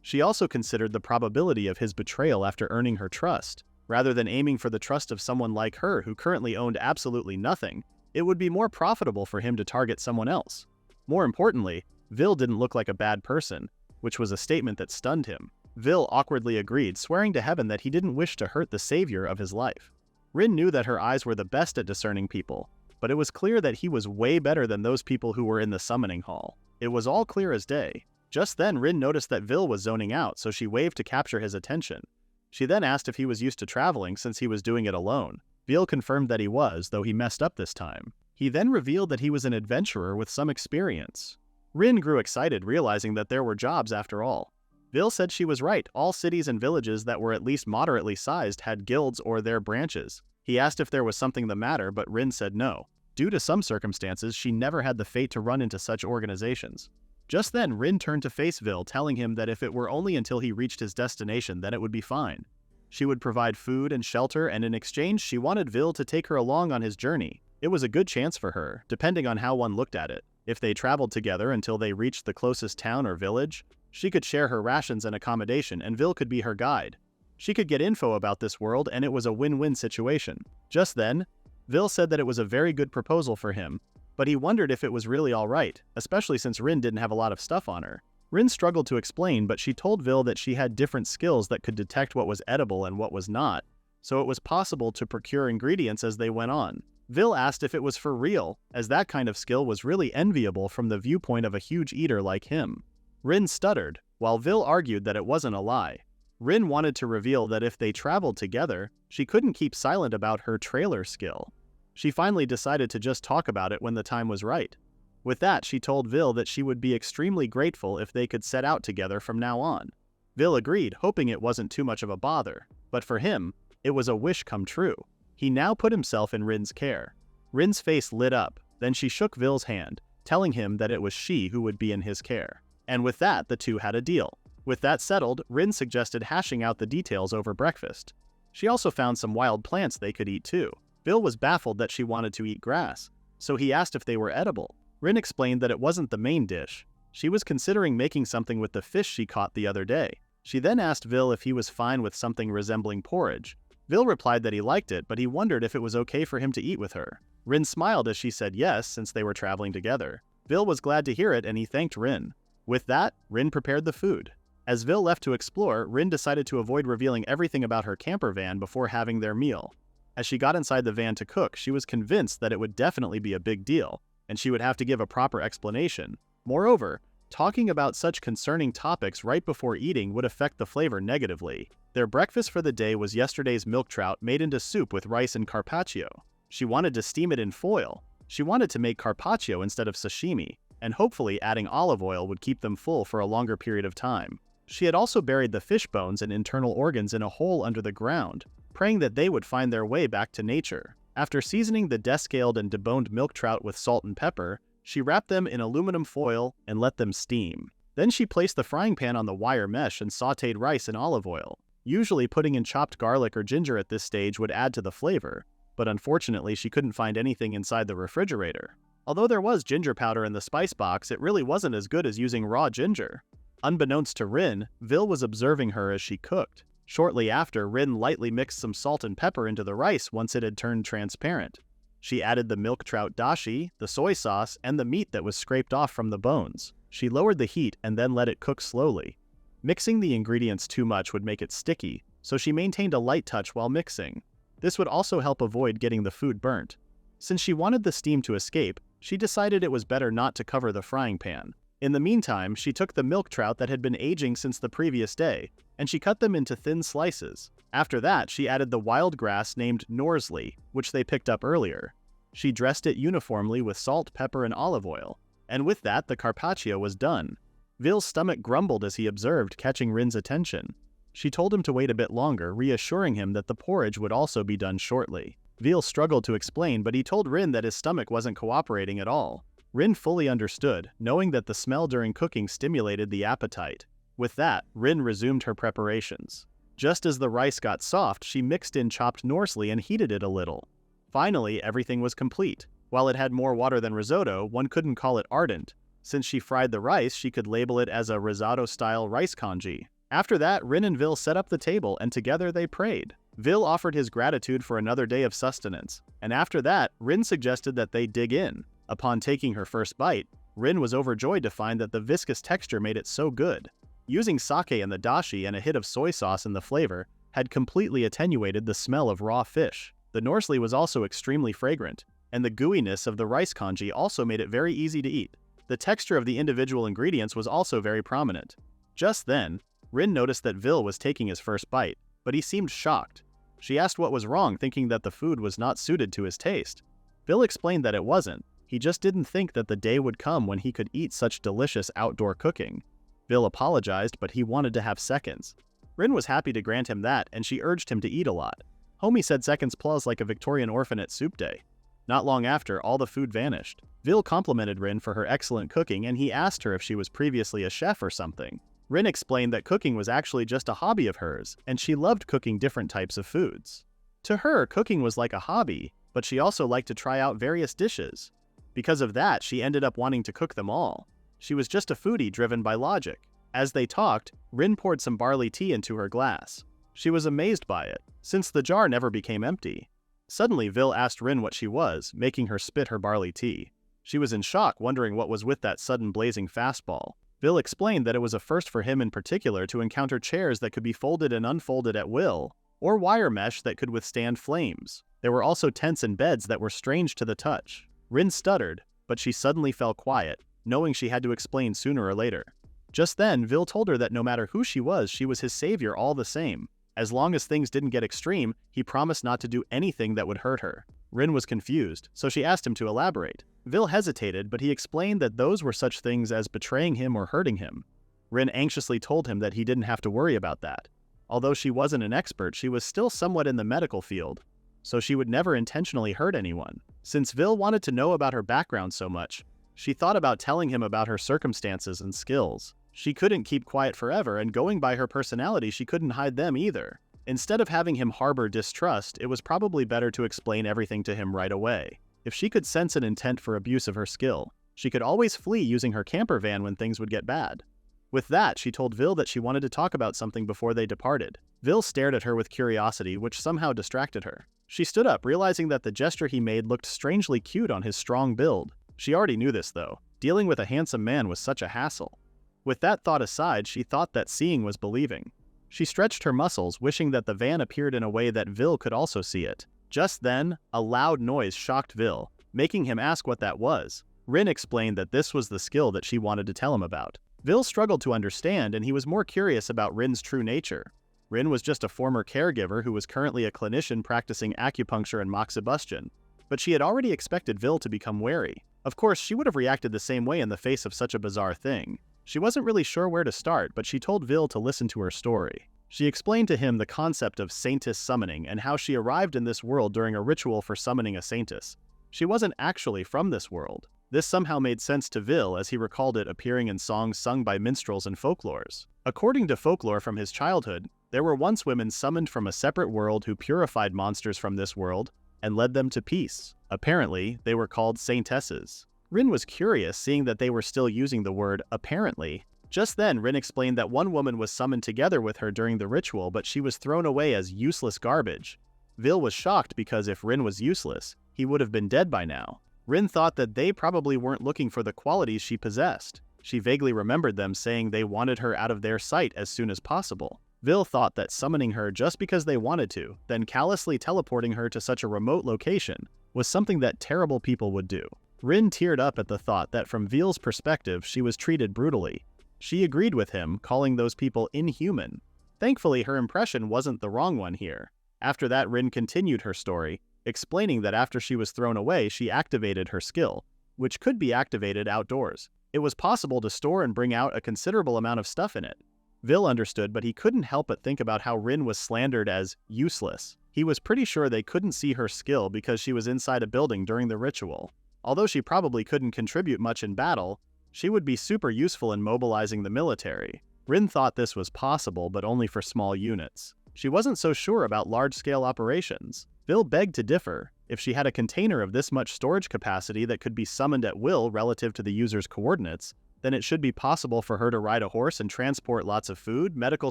She also considered the probability of his betrayal after earning her trust. Rather than aiming for the trust of someone like her who currently owned absolutely nothing, it would be more profitable for him to target someone else. More importantly, Rhielle didn't look like a bad person, which was a statement that stunned him. Rhielle awkwardly agreed, swearing to heaven that he didn't wish to hurt the savior of his life. Rin knew that her eyes were the best at discerning people, but it was clear that he was way better than those people who were in the summoning hall. It was all clear as day. Just then, Rin noticed that Rhielle was zoning out, so she waved to capture his attention. She then asked if he was used to traveling since he was doing it alone. Rhielle confirmed that he was, though he messed up this time. He then revealed that he was an adventurer with some experience. Rin grew excited, realizing that there were jobs after all. Rhielle said she was right. All cities and villages that were at least moderately sized had guilds or their branches. He asked if there was something the matter, but Rin said no. Due to some circumstances, she never had the fate to run into such organizations. Just then, Rin turned to face Rhielle, telling him that if it were only until he reached his destination, then it would be fine. She would provide food and shelter, and in exchange, she wanted Rhielle to take her along on his journey. It was a good chance for her, depending on how one looked at it. If they traveled together until they reached the closest town or village, she could share her rations and accommodation, and Rhielle could be her guide. She could get info about this world, and it was a win-win situation. Just then, Rhielle said that it was a very good proposal for him, but he wondered if it was really alright, especially since Rin didn't have a lot of stuff on her. Rin struggled to explain, but she told Rhielle that she had different skills that could detect what was edible and what was not, so it was possible to procure ingredients as they went on. Rhielle asked if it was for real, as that kind of skill was really enviable from the viewpoint of a huge eater like him. Rin stuttered, while Rhielle argued that it wasn't a lie. Rin wanted to reveal that if they traveled together, she couldn't keep silent about her trailer skill. She finally decided to just talk about it when the time was right. With that, she told Rhielle that she would be extremely grateful if they could set out together from now on. Rhielle agreed, hoping it wasn't too much of a bother, but for him, it was a wish come true. He now put himself in Rin's care. Rin's face lit up, then she shook Rhielle's hand, telling him that it was she who would be in his care. And with that, the two had a deal. With that settled, Rin suggested hashing out the details over breakfast. She also found some wild plants they could eat too. Rhielle was baffled that she wanted to eat grass, so he asked if they were edible. Rin explained that it wasn't the main dish. She was considering making something with the fish she caught the other day. She then asked Rhielle if he was fine with something resembling porridge. Rhielle replied that he liked it, but he wondered if it was okay for him to eat with her. Rin smiled as she said yes, since they were traveling together. Rhielle was glad to hear it, and he thanked Rin. With that, Rin prepared the food. As Rhielle left to explore, Rin decided to avoid revealing everything about her camper van before having their meal. As she got inside the van to cook, she was convinced that it would definitely be a big deal, and she would have to give a proper explanation. Moreover, talking about such concerning topics right before eating would affect the flavor negatively. Their breakfast for the day was yesterday's milk trout made into soup with rice and carpaccio. She wanted to steam it in foil. She wanted to make carpaccio instead of sashimi, and hopefully adding olive oil would keep them full for a longer period of time. She had also buried the fish bones and internal organs in a hole under the ground, praying that they would find their way back to nature. After seasoning the descaled and deboned milk trout with salt and pepper, she wrapped them in aluminum foil and let them steam. Then she placed the frying pan on the wire mesh and sautéed rice in olive oil. Usually putting in chopped garlic or ginger at this stage would add to the flavor, but unfortunately she couldn't find anything inside the refrigerator. Although there was ginger powder in the spice box, it really wasn't as good as using raw ginger. Unbeknownst to Rin, Rhielle was observing her as she cooked. Shortly after, Rin lightly mixed some salt and pepper into the rice once it had turned transparent. She added the milk trout dashi, the soy sauce, and the meat that was scraped off from the bones. She lowered the heat and then let it cook slowly. Mixing the ingredients too much would make it sticky, so she maintained a light touch while mixing. This would also help avoid getting the food burnt. Since she wanted the steam to escape, she decided it was better not to cover the frying pan. In the meantime, she took the milk trout that had been aging since the previous day, and she cut them into thin slices. After that, she added the wild grass named Norsley, which they picked up earlier. She dressed it uniformly with salt, pepper, and olive oil, and with that, the carpaccio was done. Rhielle's stomach grumbled as he observed, catching Rin's attention. She told him to wait a bit longer, reassuring him that the porridge would also be done shortly. Rhielle struggled to explain, but he told Rin that his stomach wasn't cooperating at all. Rin fully understood, knowing that the smell during cooking stimulated the appetite. With that, Rin resumed her preparations. Just as the rice got soft, she mixed in chopped Norsley and heated it a little. Finally, everything was complete. While it had more water than risotto, one couldn't call it ardent. Since she fried the rice, she could label it as a risotto-style rice congee. After that, Rin and Rhielle set up the table, and together they prayed. Rhielle offered his gratitude for another day of sustenance, and after that, Rin suggested that they dig in. Upon taking her first bite, Rin was overjoyed to find that the viscous texture made it so good. Using sake and the dashi and a hit of soy sauce in the flavor had completely attenuated the smell of raw fish. The Norsley was also extremely fragrant, and the gooiness of the rice congee also made it very easy to eat. The texture of the individual ingredients was also very prominent. Just then, Rin noticed that Rhielle was taking his first bite, but he seemed shocked. She asked what was wrong, thinking that the food was not suited to his taste. Rhielle explained that it wasn't. He just didn't think that the day would come when he could eat such delicious outdoor cooking. Rhielle apologized, but he wanted to have seconds. Rin was happy to grant him that, and she urged him to eat a lot. Homie said seconds plus like a Victorian orphan at soup day. Not long after, all the food vanished. Rhielle complimented Rin for her excellent cooking, and he asked her if she was previously a chef or something. Rin explained that cooking was actually just a hobby of hers, and she loved cooking different types of foods. To her, cooking was like a hobby, but she also liked to try out various dishes. Because of that, she ended up wanting to cook them all. She was just a foodie driven by logic. As they talked, Rin poured some barley tea into her glass. She was amazed by it, since the jar never became empty. Suddenly, Rhielle asked Rin what she was, making her spit her barley tea. She was in shock, wondering what was with that sudden blazing fastball. Rhielle explained that it was a first for him in particular to encounter chairs that could be folded and unfolded at will, or wire mesh that could withstand flames. There were also tents and beds that were strange to the touch. Rin stuttered, but she suddenly fell quiet, knowing she had to explain sooner or later. Just then, Rhielle told her that no matter who she was his savior all the same. As long as things didn't get extreme, he promised not to do anything that would hurt her. Rin was confused, so she asked him to elaborate. Rhielle hesitated, but he explained that those were such things as betraying him or hurting him. Rin anxiously told him that he didn't have to worry about that. Although she wasn't an expert, she was still somewhat in the medical field, so she would never intentionally hurt anyone. Since Rhielle wanted to know about her background so much, she thought about telling him about her circumstances and skills. She couldn't keep quiet forever, and going by her personality, she couldn't hide them either. Instead of having him harbor distrust, it was probably better to explain everything to him right away. If she could sense an intent for abuse of her skill, she could always flee using her camper van when things would get bad. With that, she told Rhielle that she wanted to talk about something before they departed. Rhielle stared at her with curiosity, which somehow distracted her. She stood up, realizing that the gesture he made looked strangely cute on his strong build. She already knew this, though. Dealing with a handsome man was such a hassle. With that thought aside, she thought that seeing was believing. She stretched her muscles, wishing that the van appeared in a way that Rhielle could also see it. Just then, a loud noise shocked Vil, making him ask what that was. Rin explained that this was the skill that she wanted to tell him about. Vil struggled to understand, and he was more curious about Rin's true nature. Rin was just a former caregiver who was currently a clinician practicing acupuncture and moxibustion, but she had already expected Vil to become wary. Of course, she would have reacted the same way in the face of such a bizarre thing. She wasn't really sure where to start, but she told Vil to listen to her story. She explained to him the concept of saintess summoning and how she arrived in this world during a ritual for summoning a saintess. She wasn't actually from this world. This somehow made sense to Vil as he recalled it appearing in songs sung by minstrels and folklores. According to folklore from his childhood, there were once women summoned from a separate world who purified monsters from this world and led them to peace. Apparently, they were called saintesses. Rin was curious, seeing that they were still using the word apparently. Just then, Rin explained that one woman was summoned together with her during the ritual, but she was thrown away as useless garbage. Vil was shocked because if Rin was useless, he would have been dead by now. Rin thought that they probably weren't looking for the qualities she possessed. She vaguely remembered them saying they wanted her out of their sight as soon as possible. Vil thought that summoning her just because they wanted to, then callously teleporting her to such a remote location, was something that terrible people would do. Rin teared up at the thought that from Vil's perspective she was treated brutally. She agreed with him, calling those people inhuman. Thankfully, her impression wasn't the wrong one here. After that, Rin continued her story, explaining that after she was thrown away, she activated her skill, which could be activated outdoors. It was possible to store and bring out a considerable amount of stuff in it. Vil understood, but he couldn't help but think about how Rin was slandered as useless. He was pretty sure they couldn't see her skill because she was inside a building during the ritual. Although she probably couldn't contribute much in battle, she would be super useful in mobilizing the military. Rin thought this was possible, but only for small units. She wasn't so sure about large-scale operations. Vil begged to differ. If she had a container of this much storage capacity that could be summoned at will relative to the user's coordinates, then it should be possible for her to ride a horse and transport lots of food, medical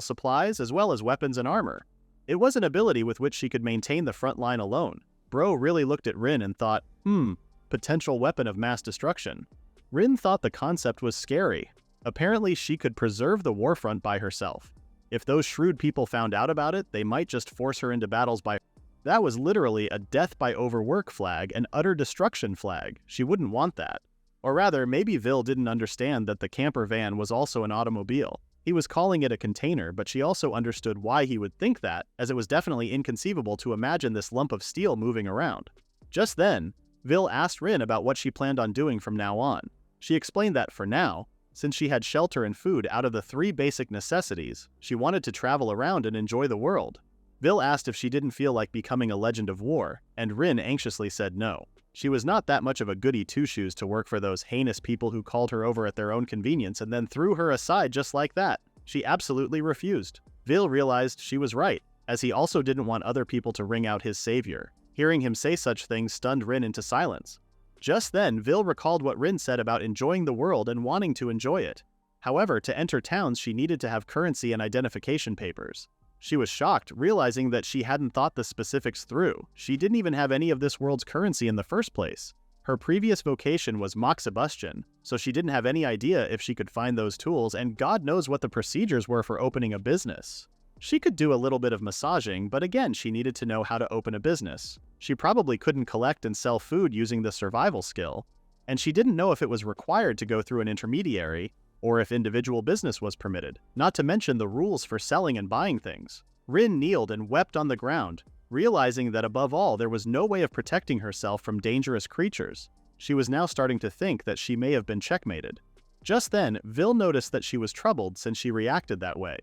supplies, as well as weapons and armor. It was an ability with which she could maintain the front line alone. Bro really looked at Rin and thought, potential weapon of mass destruction. Rin thought the concept was scary. Apparently she could preserve the warfront by herself. If those shrewd people found out about it, they might just force her into battles by... That was literally a death by overwork flag, an utter destruction flag. She wouldn't want that. Or rather, maybe Vil didn't understand that the camper van was also an automobile. He was calling it a container, but she also understood why he would think that, as it was definitely inconceivable to imagine this lump of steel moving around. Just then, Vil asked Rin about what she planned on doing from now on. She explained that for now, since she had shelter and food out of the 3 basic necessities, she wanted to travel around and enjoy the world. Vil asked if she didn't feel like becoming a legend of war, and Rin anxiously said no. She was not that much of a goody two-shoes to work for those heinous people who called her over at their own convenience and then threw her aside just like that. She absolutely refused. Vil realized she was right, as he also didn't want other people to ring out his savior. Hearing him say such things stunned Rin into silence. Just then, Vil recalled what Rin said about enjoying the world and wanting to enjoy it. However, to enter towns she needed to have currency and identification papers. She was shocked, realizing that she hadn't thought the specifics through. She didn't even have any of this world's currency in the first place. Her previous vocation was moxibustion, so she didn't have any idea if she could find those tools, and God knows what the procedures were for opening a business. She could do a little bit of massaging, but again, she needed to know how to open a business. She probably couldn't collect and sell food using the survival skill, and she didn't know if it was required to go through an intermediary, or if individual business was permitted, not to mention the rules for selling and buying things. Rin kneeled and wept on the ground, realizing that above all there was no way of protecting herself from dangerous creatures. She was now starting to think that she may have been checkmated. Just then, Vil noticed that she was troubled since she reacted that way.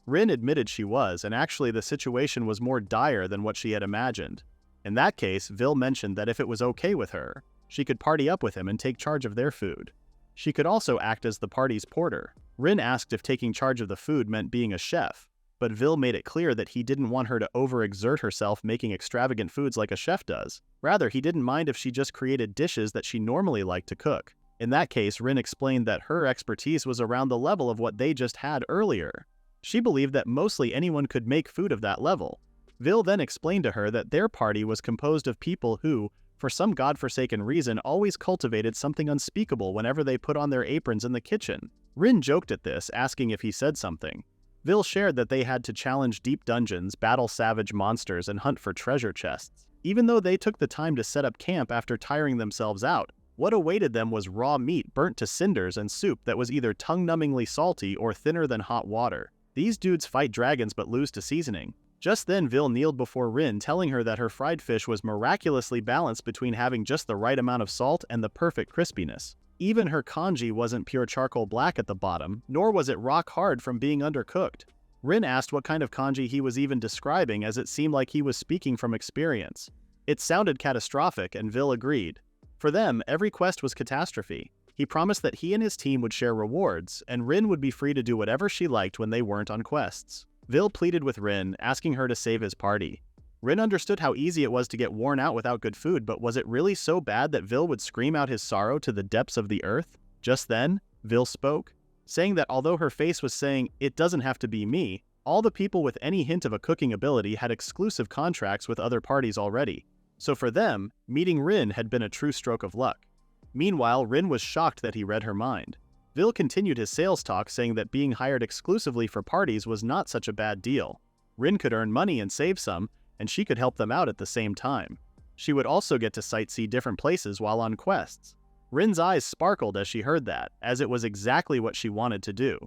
Rin admitted she was, and actually the situation was more dire than what she had imagined. In that case, Vil mentioned that if it was okay with her, she could party up with him and take charge of their food. She could also act as the party's porter. Rin asked if taking charge of the food meant being a chef, but Vil made it clear that he didn't want her to overexert herself making extravagant foods like a chef does. Rather, he didn't mind if she just created dishes that she normally liked to cook. In that case, Rin explained that her expertise was around the level of what they just had earlier. She believed that mostly anyone could make food of that level. Vil then explained to her that their party was composed of people who, for some godforsaken reason, always cultivated something unspeakable whenever they put on their aprons in the kitchen. Rin joked at this, asking if he said something. Vil shared that they had to challenge deep dungeons, battle savage monsters, and hunt for treasure chests. Even though they took the time to set up camp after tiring themselves out, what awaited them was raw meat burnt to cinders and soup that was either tongue-numbingly salty or thinner than hot water. These dudes fight dragons but lose to seasoning. Just then Rhielle kneeled before Rin, telling her that her fried fish was miraculously balanced between having just the right amount of salt and the perfect crispiness. Even her congee wasn't pure charcoal black at the bottom, nor was it rock hard from being undercooked. Rin asked what kind of congee he was even describing, as it seemed like he was speaking from experience. It sounded catastrophic, and Rhielle agreed. For them, every quest was catastrophe. He promised that he and his team would share rewards, and Rin would be free to do whatever she liked when they weren't on quests. Rhielle pleaded with Rin, asking her to save his party. Rin understood how easy it was to get worn out without good food, but was it really so bad that Rhielle would scream out his sorrow to the depths of the earth? Just then, Rhielle spoke, saying that although her face was saying, "It doesn't have to be me," all the people with any hint of a cooking ability had exclusive contracts with other parties already. So for them, meeting Rin had been a true stroke of luck. Meanwhile, Rin was shocked that he read her mind. Rhielle continued his sales talk, saying that being hired exclusively for parties was not such a bad deal. Rin could earn money and save some, and she could help them out at the same time. She would also get to sightsee different places while on quests. Rin's eyes sparkled as she heard that, as it was exactly what she wanted to do.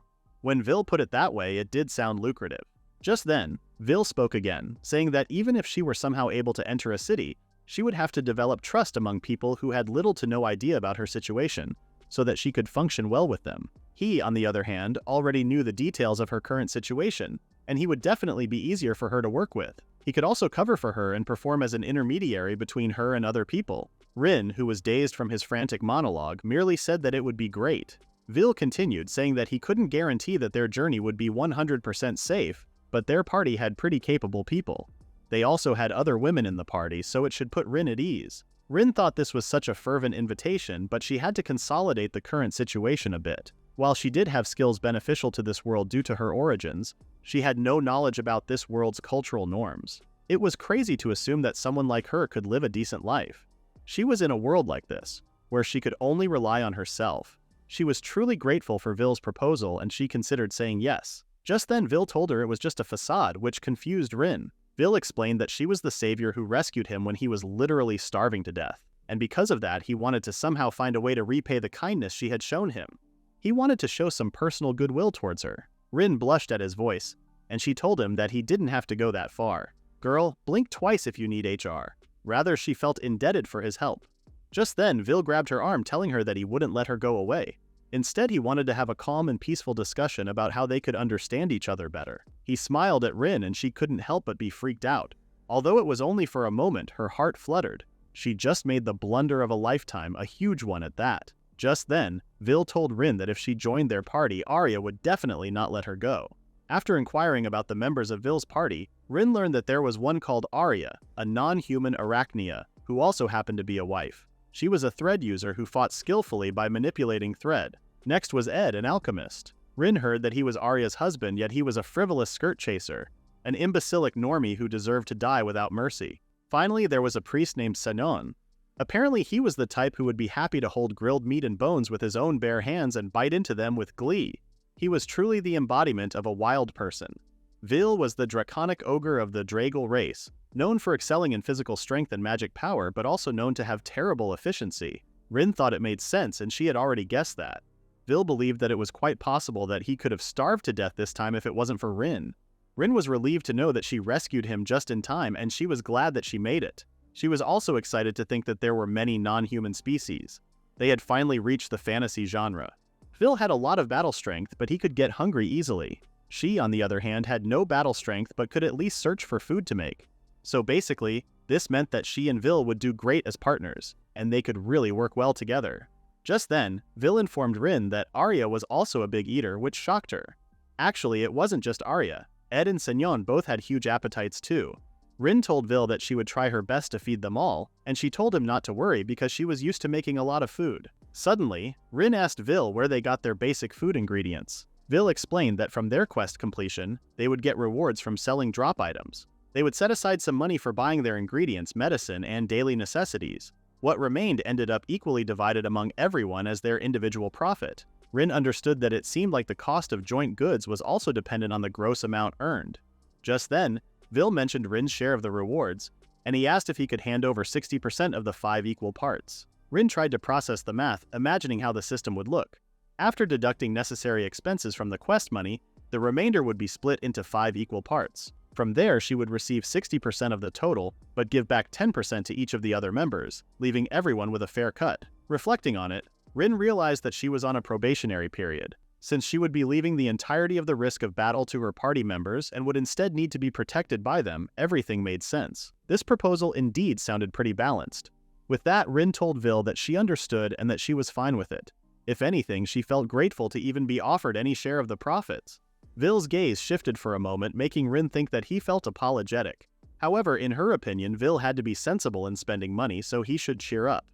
When Rhielle put it that way, it did sound lucrative. Just then, Rhielle spoke again, saying that even if she were somehow able to enter a city, she would have to develop trust among people who had little to no idea about her situation, so that she could function well with them. He, on the other hand, already knew the details of her current situation, and he would definitely be easier for her to work with. He could also cover for her and perform as an intermediary between her and other people. Rin, who was dazed from his frantic monologue, merely said that it would be great. Rhielle continued, saying that he couldn't guarantee that their journey would be 100% safe, but their party had pretty capable people. They also had other women in the party, so it should put Rin at ease. Rin thought this was such a fervent invitation, but she had to consolidate the current situation a bit. While she did have skills beneficial to this world due to her origins, she had no knowledge about this world's cultural norms. It was crazy to assume that someone like her could live a decent life. She was in a world like this, where she could only rely on herself. She was truly grateful for Rhielle's proposal, and she considered saying yes. Just then Rhielle told her it was just a facade, which confused Rin. Rhielle explained that she was the savior who rescued him when he was literally starving to death, and because of that he wanted to somehow find a way to repay the kindness she had shown him. He wanted to show some personal goodwill towards her. Rin blushed at his voice, and she told him that he didn't have to go that far. "Girl, blink twice if you need HR." Rather, she felt indebted for his help. Just then, Rhielle grabbed her arm, telling her that he wouldn't let her go away. Instead, he wanted to have a calm and peaceful discussion about how they could understand each other better. He smiled at Rin, and she couldn't help but be freaked out. Although it was only for a moment, her heart fluttered. She just made the blunder of a lifetime, a huge one at that. Just then, Rhielle told Rin that if she joined their party, Arya would definitely not let her go. After inquiring about the members of Rhielle's party, Rin learned that there was one called Arya, a non-human arachnia, who also happened to be a wife. She was a thread user who fought skillfully by manipulating thread. Next was Ed, an alchemist. Rin heard that he was Arya's husband, yet he was a frivolous skirt chaser, an imbecilic normie who deserved to die without mercy. Finally, there was a priest named Sanon. Apparently he was the type who would be happy to hold grilled meat and bones with his own bare hands and bite into them with glee. He was truly the embodiment of a wild person. Rhielle was the draconic ogre of the Dragal race, known for excelling in physical strength and magic power, but also known to have terrible efficiency. Rin thought it made sense, and she had already guessed that. Rhielle believed that it was quite possible that he could have starved to death this time if it wasn't for Rin. Rin was relieved to know that she rescued him just in time, and she was glad that she made it. She was also excited to think that there were many non-human species. They had finally reached the fantasy genre. Rhielle had a lot of battle strength, but he could get hungry easily. She, on the other hand, had no battle strength but could at least search for food to make. So basically, this meant that she and Rhielle would do great as partners, and they could really work well together. Just then, Rhielle informed Rin that Arya was also a big eater, which shocked her. Actually, it wasn't just Arya. Ed and Sanon both had huge appetites too. Rin told Rhielle that she would try her best to feed them all, and she told him not to worry because she was used to making a lot of food. Suddenly, Rin asked Rhielle where they got their basic food ingredients. Rhielle explained that from their quest completion, they would get rewards from selling drop items. They would set aside some money for buying their ingredients, medicine, and daily necessities. What remained ended up equally divided among everyone as their individual profit. Rin understood that it seemed like the cost of joint goods was also dependent on the gross amount earned. Just then, Rhielle mentioned Rin's share of the rewards, and he asked if he could hand over 60% of the 5 equal parts. Rin tried to process the math, imagining how the system would look. After deducting necessary expenses from the quest money, the remainder would be split into 5 equal parts. From there, she would receive 60% of the total, but give back 10% to each of the other members, leaving everyone with a fair cut. Reflecting on it, Rin realized that she was on a probationary period. Since she would be leaving the entirety of the risk of battle to her party members and would instead need to be protected by them, everything made sense. This proposal indeed sounded pretty balanced. With that, Rin told Rhielle that she understood and that she was fine with it. If anything, she felt grateful to even be offered any share of the profits. Rhielle's gaze shifted for a moment, making Rin think that he felt apologetic. However, in her opinion, Rhielle had to be sensible in spending money, so he should cheer up.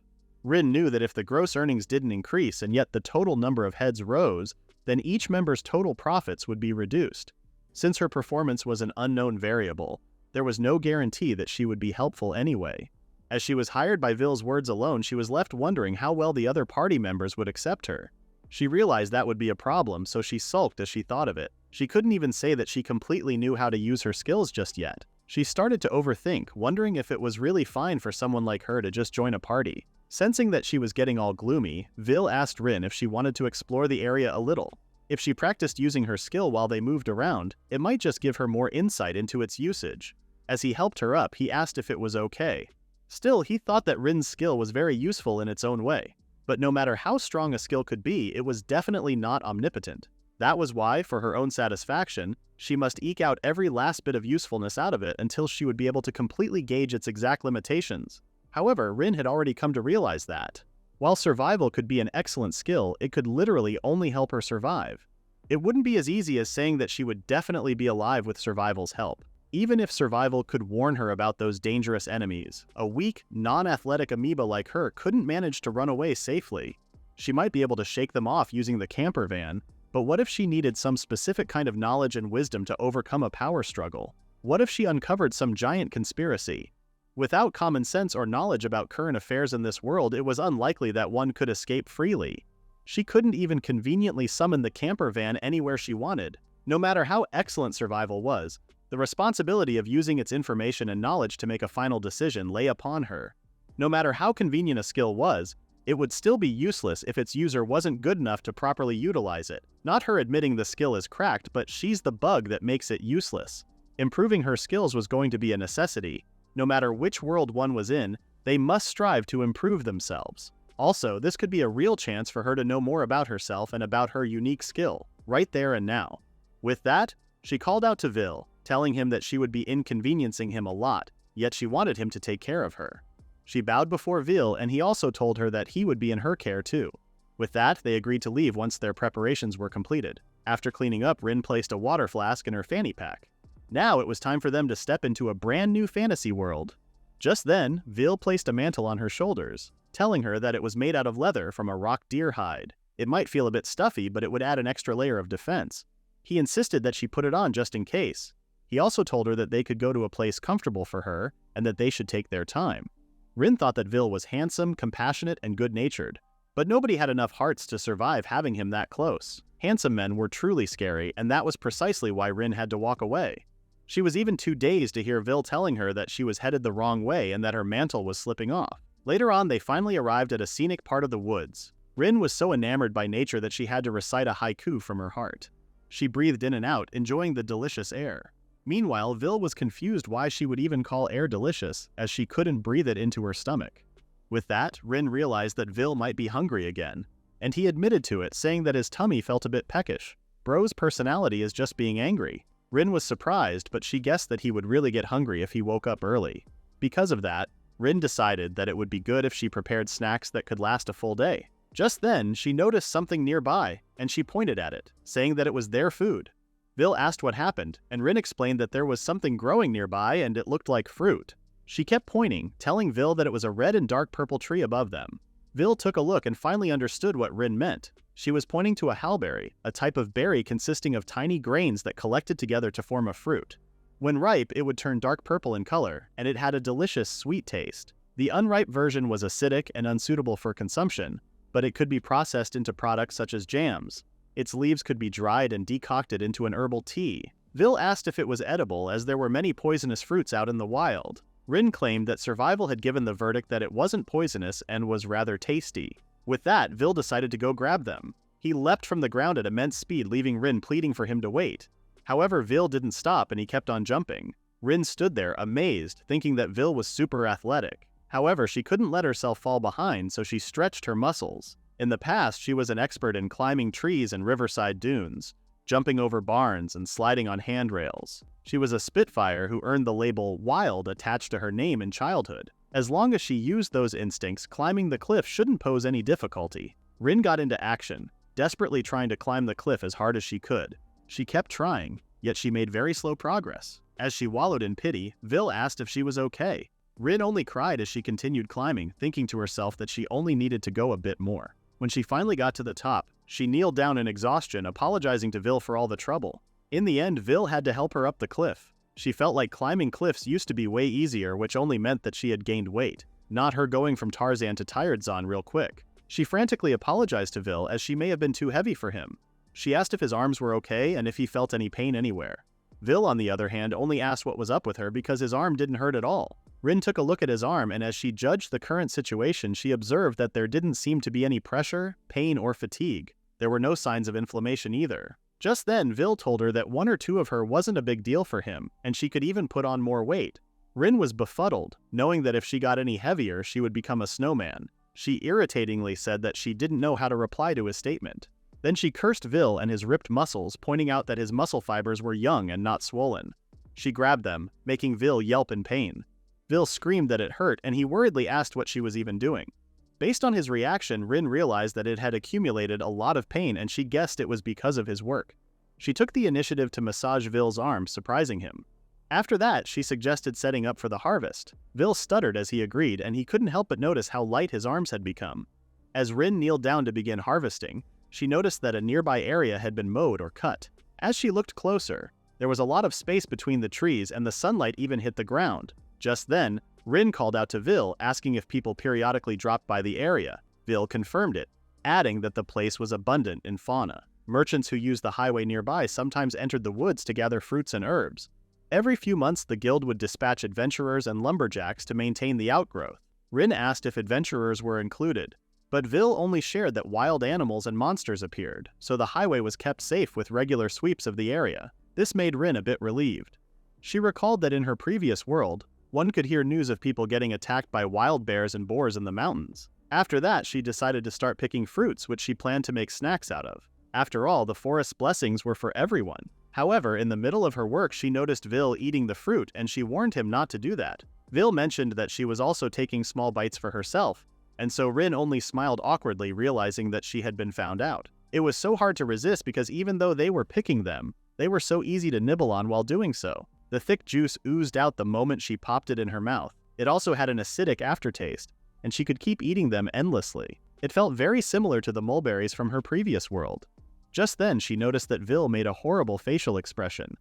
Rin knew that if the gross earnings didn't increase and yet the total number of heads rose, then each member's total profits would be reduced. Since her performance was an unknown variable, there was no guarantee that she would be helpful anyway. As she was hired by Rhielle's words alone, she was left wondering how well the other party members would accept her. She realized that would be a problem, so she sulked as she thought of it. She couldn't even say that she completely knew how to use her skills just yet. She started to overthink, wondering if it was really fine for someone like her to just join a party. Sensing that she was getting all gloomy, Rhielle asked Rin if she wanted to explore the area a little. If she practiced using her skill while they moved around, it might just give her more insight into its usage. As he helped her up, he asked if it was okay. Still, he thought that Rin's skill was very useful in its own way. But no matter how strong a skill could be, it was definitely not omnipotent. That was why, for her own satisfaction, she must eke out every last bit of usefulness out of it until she would be able to completely gauge its exact limitations. However, Rin had already come to realize that, while survival could be an excellent skill, it could literally only help her survive. It wouldn't be as easy as saying that she would definitely be alive with survival's help. Even if survival could warn her about those dangerous enemies, a weak, non-athletic amoeba like her couldn't manage to run away safely. She might be able to shake them off using the camper van, but what if she needed some specific kind of knowledge and wisdom to overcome a power struggle? What if she uncovered some giant conspiracy? Without common sense or knowledge about current affairs in this world, it was unlikely that one could escape freely. She couldn't even conveniently summon the camper van anywhere she wanted. No matter how excellent survival was, the responsibility of using its information and knowledge to make a final decision lay upon her. No matter how convenient a skill was, it would still be useless if its user wasn't good enough to properly utilize it. Not her admitting the skill is cracked, but she's the bug that makes it useless. Improving her skills was going to be a necessity. No matter which world one was in, they must strive to improve themselves. Also, this could be a real chance for her to know more about herself and about her unique skill, right there and now. With that, she called out to Rhielle, telling him that she would be inconveniencing him a lot, yet she wanted him to take care of her. She bowed before Rhielle, and he also told her that he would be in her care too. With that, they agreed to leave once their preparations were completed. After cleaning up, Rin placed a water flask in her fanny pack. Now it was time for them to step into a brand new fantasy world. Just then, Rhielle placed a mantle on her shoulders, telling her that it was made out of leather from a rock deer hide. It might feel a bit stuffy, but it would add an extra layer of defense. He insisted that she put it on just in case. He also told her that they could go to a place comfortable for her and that they should take their time. Rin thought that Rhielle was handsome, compassionate, and good-natured, but nobody had enough hearts to survive having him that close. Handsome men were truly scary, and that was precisely why Rin had to walk away. She was even too dazed to hear Rhielle telling her that she was headed the wrong way and that her mantle was slipping off. Later on, they finally arrived at a scenic part of the woods. Rin was so enamored by nature that she had to recite a haiku from her heart. She breathed in and out, enjoying the delicious air. Meanwhile, Rhielle was confused why she would even call air delicious, as she couldn't breathe it into her stomach. With that, Rin realized that Rhielle might be hungry again, and he admitted to it, saying that his tummy felt a bit peckish. Bro's personality is just being angry. Rin was surprised, but she guessed that he would really get hungry if he woke up early. Because of that, Rin decided that it would be good if she prepared snacks that could last a full day. Just then, she noticed something nearby, and she pointed at it, saying that it was their food. Rhielle asked what happened, and Rin explained that there was something growing nearby and it looked like fruit. She kept pointing, telling Rhielle that it was a red and dark purple tree above them. Rhielle took a look and finally understood what Rin meant. She was pointing to a howberry, a type of berry consisting of tiny grains that collected together to form a fruit. When ripe, it would turn dark purple in color, and it had a delicious, sweet taste. The unripe version was acidic and unsuitable for consumption, but it could be processed into products such as jams. Its leaves could be dried and decocted into an herbal tea. Rhielle asked if it was edible, as there were many poisonous fruits out in the wild. Rin claimed that survival had given the verdict that it wasn't poisonous and was rather tasty. With that, Vil decided to go grab them. He leapt from the ground at immense speed, leaving Rin pleading for him to wait. However, Vil didn't stop and he kept on jumping. Rin stood there, amazed, thinking that Vil was super athletic. However, she couldn't let herself fall behind, so she stretched her muscles. In the past, she was an expert in climbing trees and riverside dunes, jumping over barns and sliding on handrails. She was a spitfire who earned the label Wild attached to her name in childhood. As long as she used those instincts, climbing the cliff shouldn't pose any difficulty. Rin got into action, desperately trying to climb the cliff as hard as she could. She kept trying, yet she made very slow progress. As she wallowed in pity, Vil asked if she was okay. Rin only cried as she continued climbing, thinking to herself that she only needed to go a bit more. When she finally got to the top, she kneeled down in exhaustion, apologizing to Vil for all the trouble. In the end, Vil had to help her up the cliff. She felt like climbing cliffs used to be way easier, which only meant that she had gained weight, not her going from Tarzan to Tired-zan real quick. She frantically apologized to Vil as she may have been too heavy for him. She asked if his arms were okay and if he felt any pain anywhere. Vil, on the other hand, only asked what was up with her because his arm didn't hurt at all. Rin took a look at his arm, and as she judged the current situation, she observed that there didn't seem to be any pressure, pain, or fatigue. There were no signs of inflammation either. Just then, Vil told her that 1 or 2 of her wasn't a big deal for him, and she could even put on more weight. Rin was befuddled, knowing that if she got any heavier, she would become a snowman. She irritatingly said that she didn't know how to reply to his statement. Then she cursed Vil and his ripped muscles, pointing out that his muscle fibers were young and not swollen. She grabbed them, making Vil yelp in pain. Vil screamed that it hurt, and he worriedly asked what she was even doing. Based on his reaction, Rin realized that it had accumulated a lot of pain, and she guessed it was because of his work. She took the initiative to massage Vil's arm, surprising him. After that, she suggested setting up for the harvest. Vil stuttered as he agreed, and he couldn't help but notice how light his arms had become. As Rin kneeled down to begin harvesting, she noticed that a nearby area had been mowed or cut. As she looked closer, there was a lot of space between the trees, and the sunlight even hit the ground. Just then, Rin called out to Vil, asking if people periodically dropped by the area. Vil confirmed it, adding that the place was abundant in fauna. Merchants who used the highway nearby sometimes entered the woods to gather fruits and herbs. Every few months, the guild would dispatch adventurers and lumberjacks to maintain the outgrowth. Rin asked if adventurers were included, but Vil only shared that wild animals and monsters appeared, so the highway was kept safe with regular sweeps of the area. This made Rin a bit relieved. She recalled that in her previous world, one could hear news of people getting attacked by wild bears and boars in the mountains. After that, she decided to start picking fruits, which she planned to make snacks out of. After all, the forest's blessings were for everyone. However, in the middle of her work, she noticed Vil eating the fruit, and she warned him not to do that. Vil mentioned that she was also taking small bites for herself, and so Rin only smiled awkwardly, realizing that she had been found out. It was so hard to resist because even though they were picking them, they were so easy to nibble on while doing so. The thick juice oozed out the moment she popped it in her mouth. It also had an acidic aftertaste, and she could keep eating them endlessly. It felt very similar to the mulberries from her previous world. Just then, she noticed that Vil made a horrible facial expression,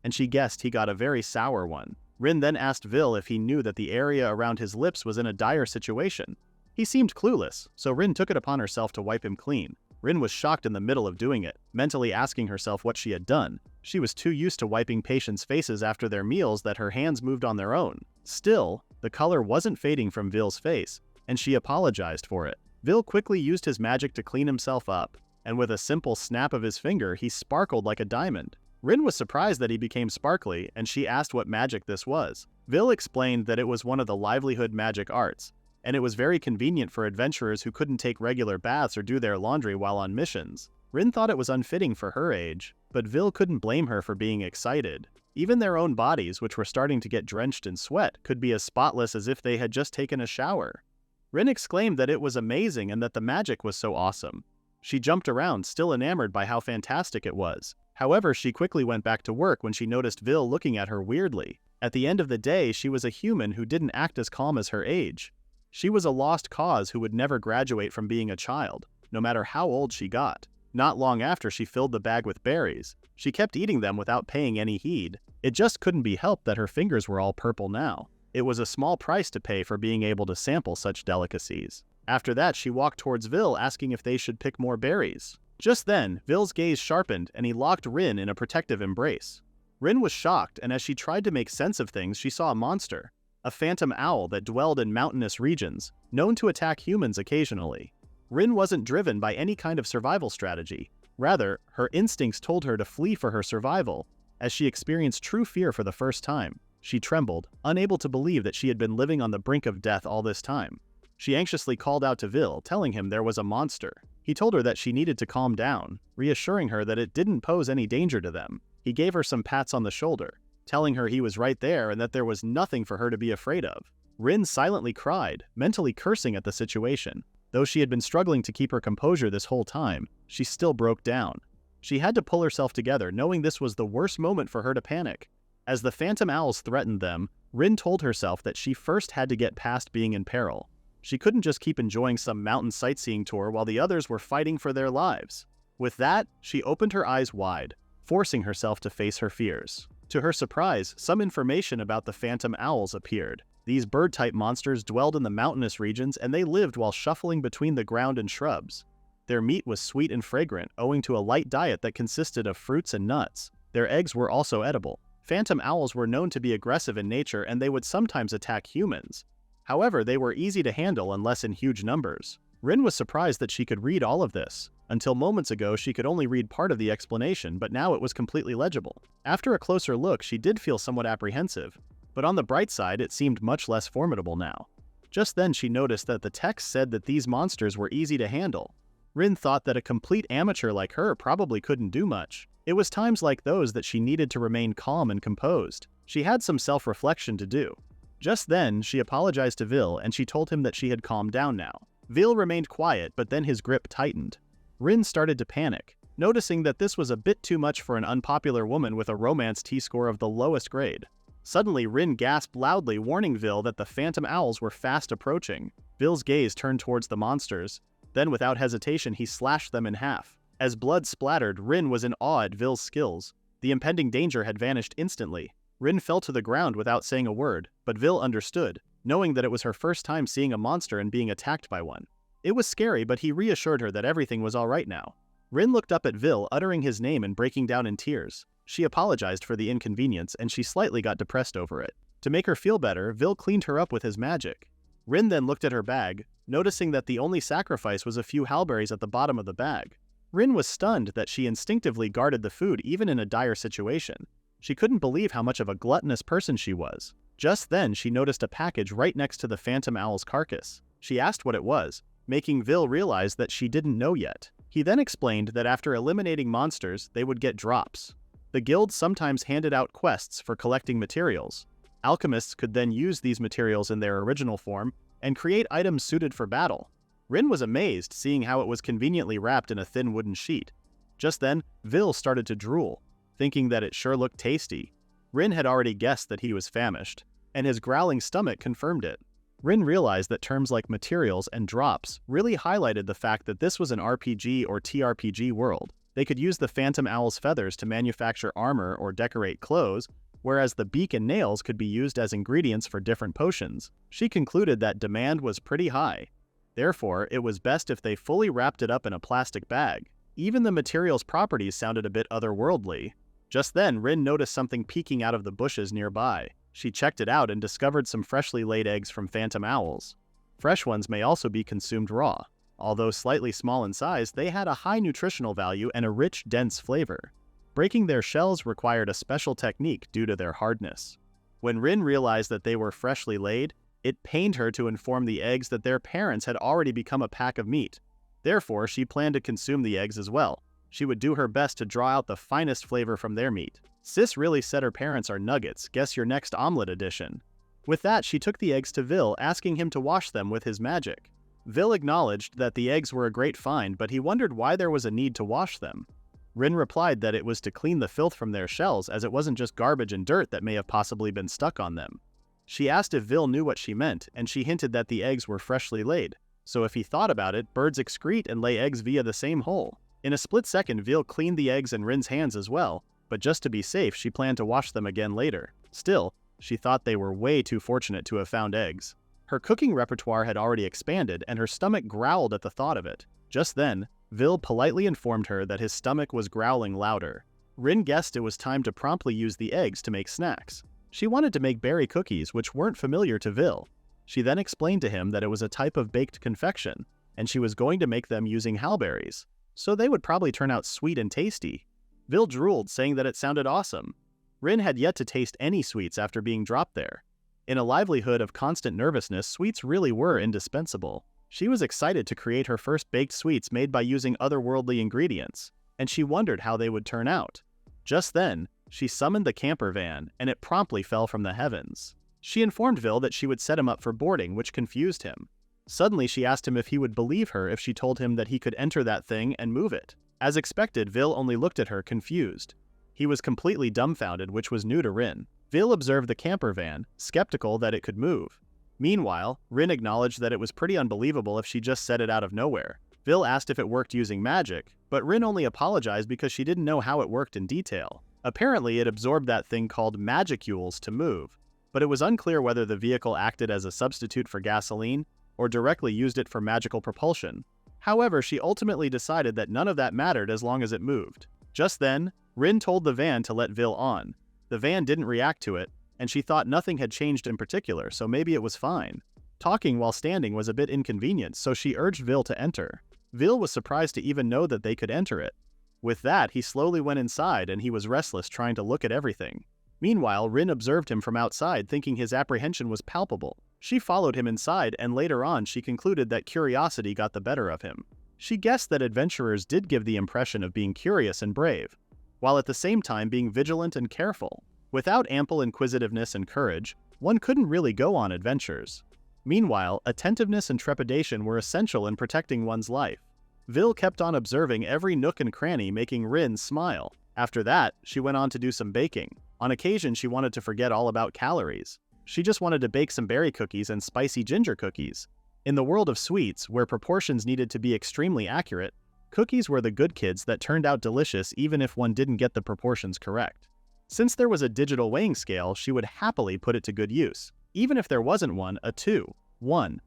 and she guessed he got a very sour one. Rin then asked Vil if he knew that the area around his lips was in a dire situation. He seemed clueless, so Rin took it upon herself to wipe him clean. Rin was shocked in the middle of doing it, mentally asking herself what she had done. She was too used to wiping patients' faces after their meals that her hands moved on their own. Still, the color wasn't fading from Vil's face, and she apologized for it. Vil quickly used his magic to clean himself up, and with a simple snap of his finger, he sparkled like a diamond. Rin was surprised that he became sparkly, and she asked what magic this was. Vil explained that it was one of the livelihood magic arts, and it was very convenient for adventurers who couldn't take regular baths or do their laundry while on missions. Rin thought it was unfitting for her age, but Vil couldn't blame her for being excited. Even their own bodies, which were starting to get drenched in sweat, could be as spotless as if they had just taken a shower. Rin exclaimed that it was amazing and that the magic was so awesome. She jumped around, still enamored by how fantastic it was. However, she quickly went back to work when she noticed Vil looking at her weirdly. At the end of the day, she was a human who didn't act as calm as her age. She was a lost cause who would never graduate from being a child, no matter how old she got. Not long after, she filled the bag with berries. She kept eating them without paying any heed. It just couldn't be helped that her fingers were all purple now. It was a small price to pay for being able to sample such delicacies. After that, she walked towards Vil, asking if they should pick more berries. Just then, Vil's gaze sharpened, and he locked Rin in a protective embrace. Rin was shocked, and as she tried to make sense of things, she saw a monster. a phantom owl that dwelled in mountainous regions, known to attack humans occasionally. Rin wasn't driven by any kind of survival strategy. Rather, her instincts told her to flee for her survival. As she experienced true fear for the first time, she trembled, unable to believe that she had been living on the brink of death all this time. She anxiously called out to Rhielle, telling him there was a monster. He told her that she needed to calm down, reassuring her that it didn't pose any danger to them. He gave her some pats on the shoulder, telling her he was right there and that there was nothing for her to be afraid of. Rin silently cried, mentally cursing at the situation. Though she had been struggling to keep her composure this whole time, she still broke down. She had to pull herself together, knowing this was the worst moment for her to panic. As the phantom owls threatened them, Rin told herself that she first had to get past being in peril. She couldn't just keep enjoying some mountain sightseeing tour while the others were fighting for their lives. With that, she opened her eyes wide, forcing herself to face her fears. To her surprise, some information about the phantom owls appeared. These bird-type monsters dwelled in the mountainous regions and they lived while shuffling between the ground and shrubs. Their meat was sweet and fragrant, owing to a light diet that consisted of fruits and nuts. Their eggs were also edible. Phantom owls were known to be aggressive in nature and they would sometimes attack humans. However, they were easy to handle unless in huge numbers. Rin was surprised that she could read all of this. Until moments ago, she could only read part of the explanation, but now it was completely legible. After a closer look, she did feel somewhat apprehensive, but on the bright side, it seemed much less formidable now. Just then, she noticed that the text said that these monsters were easy to handle. Rin thought that a complete amateur like her probably couldn't do much. It was times like those that she needed to remain calm and composed. She had some self-reflection to do. Just then, she apologized to Rhielle and she told him that she had calmed down now. Rhielle remained quiet, but then his grip tightened. Rin started to panic, noticing that this was a bit too much for an unpopular woman with a romance T-score of the lowest grade. Suddenly, Rin gasped loudly, warning Rhielle that the phantom owls were fast approaching. Rhielle's gaze turned towards the monsters. Then, without hesitation, he slashed them in half. As blood splattered, Rin was in awe at Rhielle's skills. The impending danger had vanished instantly. Rin fell to the ground without saying a word, but Rhielle understood, knowing that it was her first time seeing a monster and being attacked by one. It was scary, but he reassured her that everything was alright now. Rin looked up at Rhielle, uttering his name and breaking down in tears. She apologized for the inconvenience and she slightly got depressed over it. To make her feel better, Rhielle cleaned her up with his magic. Rin then looked at her bag, noticing that the only sacrifice was a few halberries at the bottom of the bag. Rin was stunned that she instinctively guarded the food even in a dire situation. She couldn't believe how much of a gluttonous person she was. Just then, she noticed a package right next to the phantom owl's carcass. She asked what it was, making Rhielle realize that she didn't know yet. He then explained that after eliminating monsters, they would get drops. The guild sometimes handed out quests for collecting materials. Alchemists could then use these materials in their original form and create items suited for battle. Rin was amazed, seeing how it was conveniently wrapped in a thin wooden sheet. Just then, Rhielle started to drool, thinking that it sure looked tasty. Rin had already guessed that he was famished, and his growling stomach confirmed it. Rin realized that terms like materials and drops really highlighted the fact that this was an RPG or TRPG world. They could use the phantom owl's feathers to manufacture armor or decorate clothes, whereas the beak and nails could be used as ingredients for different potions. She concluded that demand was pretty high. Therefore, it was best if they fully wrapped it up in a plastic bag. Even the material's properties sounded a bit otherworldly. Just then, Rin noticed something peeking out of the bushes nearby. She checked it out and discovered some freshly laid eggs from phantom owls. Fresh ones may also be consumed raw. Although slightly small in size, they had a high nutritional value and a rich, dense flavor. Breaking their shells required a special technique due to their hardness. When Rin realized that they were freshly laid, it pained her to inform the eggs that their parents had already become a pack of meat. Therefore, she planned to consume the eggs as well. She would do her best to draw out the finest flavor from their meat. Sis really said her parents are nuggets, guess your next omelet edition. With that, she took the eggs to Rhielle, asking him to wash them with his magic. Rhielle acknowledged that the eggs were a great find, but he wondered why there was a need to wash them. Rin replied that it was to clean the filth from their shells, as it wasn't just garbage and dirt that may have possibly been stuck on them. She asked if Rhielle knew what she meant, and she hinted that the eggs were freshly laid, so if he thought about it, birds excrete and lay eggs via the same hole. In a split second, Rhielle cleaned the eggs in Rin's hands as well, but just to be safe, she planned to wash them again later. Still, she thought they were way too fortunate to have found eggs. Her cooking repertoire had already expanded, and her stomach growled at the thought of it. Just then, Rhielle politely informed her that his stomach was growling louder. Rin guessed it was time to promptly use the eggs to make snacks. She wanted to make berry cookies which weren't familiar to Vil. She then explained to him that it was a type of baked confection, and she was going to make them using halberries, so they would probably turn out sweet and tasty. Vil drooled, saying that it sounded awesome. Rin had yet to taste any sweets after being dropped there. In a livelihood of constant nervousness, sweets really were indispensable. She was excited to create her first baked sweets made by using otherworldly ingredients, and she wondered how they would turn out. Just then, she summoned the camper van, and it promptly fell from the heavens. She informed Vil that she would set him up for boarding, which confused him. Suddenly, she asked him if he would believe her if she told him that he could enter that thing and move it. As expected, Vil only looked at her, confused. He was completely dumbfounded, which was new to Rin. Vil observed the camper van, skeptical that it could move. Meanwhile, Rin acknowledged that it was pretty unbelievable if she just said it out of nowhere. Vil asked if it worked using magic, but Rin only apologized because she didn't know how it worked in detail. Apparently, it absorbed that thing called magicules to move, but it was unclear whether the vehicle acted as a substitute for gasoline or directly used it for magical propulsion. However, she ultimately decided that none of that mattered as long as it moved. Just then, Rin told the van to let Vil on. The van didn't react to it, and she thought nothing had changed in particular, so maybe it was fine. Talking while standing was a bit inconvenient, so she urged Vil to enter. Vil was surprised to even know that they could enter it. With that, he slowly went inside, and he was restless, trying to look at everything. Meanwhile, Rin observed him from outside, thinking his apprehension was palpable. She followed him inside, and later on she concluded that curiosity got the better of him. She guessed that adventurers did give the impression of being curious and brave, while at the same time being vigilant and careful. Without ample inquisitiveness and courage, one couldn't really go on adventures. Meanwhile, attentiveness and trepidation were essential in protecting one's life. Vil kept on observing every nook and cranny, making Rin smile. After that, she went on to do some baking. On occasion, she wanted to forget all about calories. She just wanted to bake some berry cookies and spicy ginger cookies. In the world of sweets, where proportions needed to be extremely accurate, cookies were the good kids that turned out delicious even if one didn't get the proportions correct. Since there was a digital weighing scale, she would happily put it to good use. Even if there wasn't one, a 2:1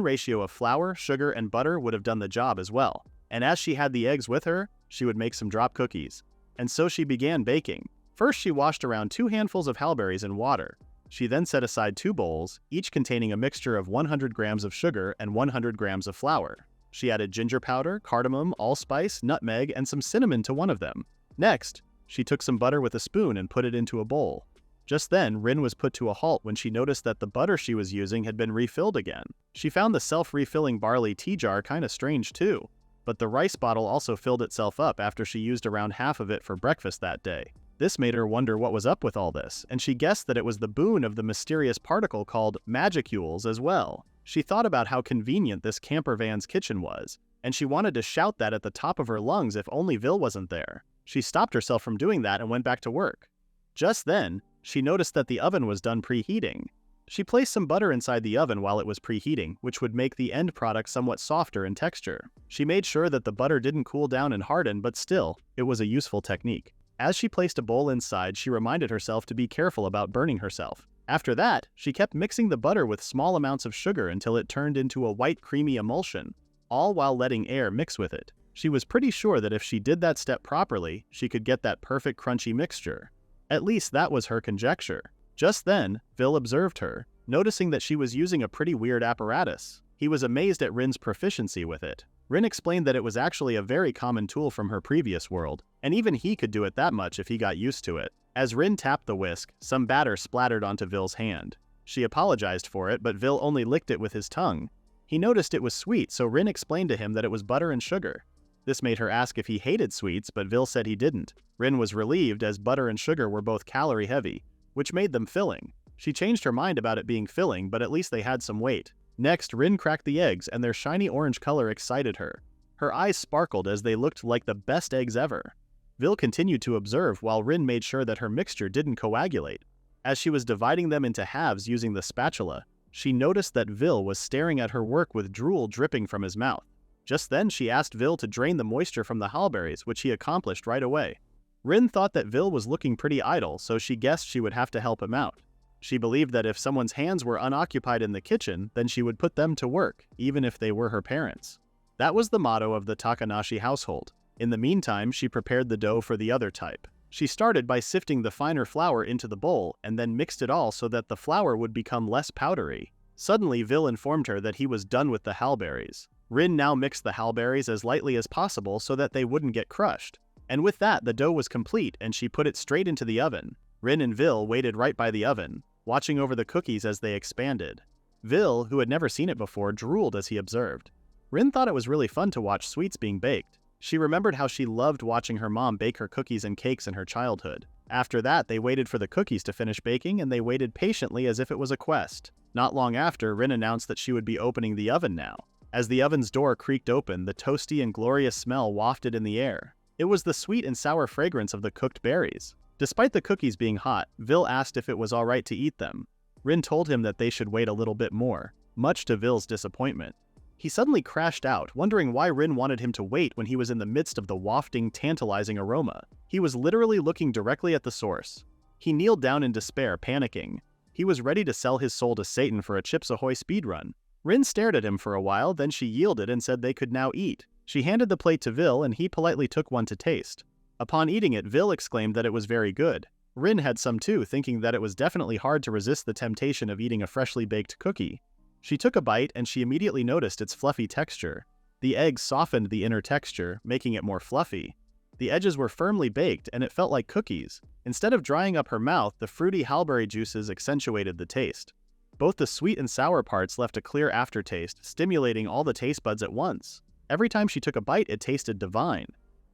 ratio of flour, sugar, and butter would have done the job as well. And as she had the eggs with her, she would make some drop cookies. And so she began baking. First, she washed around 2 handfuls of halberries in water. She then set aside 2 bowls, each containing a mixture of 100 grams of sugar and 100 grams of flour. She added ginger powder, cardamom, allspice, nutmeg, and some cinnamon to one of them. Next, she took some butter with a spoon and put it into a bowl. Just then, Rin was put to a halt when she noticed that the butter she was using had been refilled again. She found the self-refilling barley tea jar kinda strange too, but the rice bottle also filled itself up after she used around half of it for breakfast that day. This made her wonder what was up with all this, and she guessed that it was the boon of the mysterious particle called magicules as well. She thought about how convenient this camper van's kitchen was, and she wanted to shout that at the top of her lungs if only Vil wasn't there. She stopped herself from doing that and went back to work. Just then, she noticed that the oven was done preheating. She placed some butter inside the oven while it was preheating, which would make the end product somewhat softer in texture. She made sure that the butter didn't cool down and harden, but still, it was a useful technique. As she placed a bowl inside, she reminded herself to be careful about burning herself. After that, she kept mixing the butter with small amounts of sugar until it turned into a white creamy emulsion, all while letting air mix with it. She was pretty sure that if she did that step properly, she could get that perfect crunchy mixture. At least that was her conjecture. Just then, Vil observed her, noticing that she was using a pretty weird apparatus. He was amazed at Rin's proficiency with it. Rin explained that it was actually a very common tool from her previous world, and even he could do it that much if he got used to it. As Rin tapped the whisk, some batter splattered onto Vil's hand. She apologized for it, but Vil only licked it with his tongue. He noticed it was sweet, so Rin explained to him that it was butter and sugar. This made her ask if he hated sweets, but Vil said he didn't. Rin was relieved as butter and sugar were both calorie heavy, which made them filling. She changed her mind about it being filling, but at least they had some weight. Next, Rin cracked the eggs, and their shiny orange color excited her. Her eyes sparkled as they looked like the best eggs ever. Vil continued to observe while Rin made sure that her mixture didn't coagulate. As she was dividing them into halves using the spatula, she noticed that Vil was staring at her work with drool dripping from his mouth. Just then, she asked Vil to drain the moisture from the halberries, which he accomplished right away. Rin thought that Vil was looking pretty idle, so she guessed she would have to help him out. She believed that if someone's hands were unoccupied in the kitchen, then she would put them to work, even if they were her parents. That was the motto of the Takanashi household. In the meantime, she prepared the dough for the other type. She started by sifting the finer flour into the bowl and then mixed it all so that the flour would become less powdery. Suddenly, Rhielle informed her that he was done with the halberries. Rin now mixed the halberries as lightly as possible so that they wouldn't get crushed. And with that, the dough was complete and she put it straight into the oven. Rin and Rhielle waited right by the oven, watching over the cookies as they expanded. Rhielle, who had never seen it before, drooled as he observed. Rin thought it was really fun to watch sweets being baked. She remembered how she loved watching her mom bake her cookies and cakes in her childhood. After that, they waited for the cookies to finish baking and they waited patiently as if it was a quest. Not long after, Rin announced that she would be opening the oven now. As the oven's door creaked open, the toasty and glorious smell wafted in the air. It was the sweet and sour fragrance of the cooked berries. Despite the cookies being hot, Rhielle asked if it was alright to eat them. Rin told him that they should wait a little bit more, much to Rhielle's disappointment. He suddenly crashed out, wondering why Rin wanted him to wait when he was in the midst of the wafting, tantalizing aroma. He was literally looking directly at the source. He kneeled down in despair, panicking. He was ready to sell his soul to Satan for a Chips Ahoy speedrun. Rin stared at him for a while, then she yielded and said they could now eat. She handed the plate to Rhielle and he politely took one to taste. Upon eating it, Rhielle exclaimed that it was very good. Rin had some too, thinking that it was definitely hard to resist the temptation of eating a freshly baked cookie. She took a bite and she immediately noticed its fluffy texture. The eggs softened the inner texture, making it more fluffy. The edges were firmly baked and it felt like cookies. Instead of drying up her mouth, the fruity halberry juices accentuated the taste. Both the sweet and sour parts left a clear aftertaste, stimulating all the taste buds at once. Every time she took a bite, it tasted divine.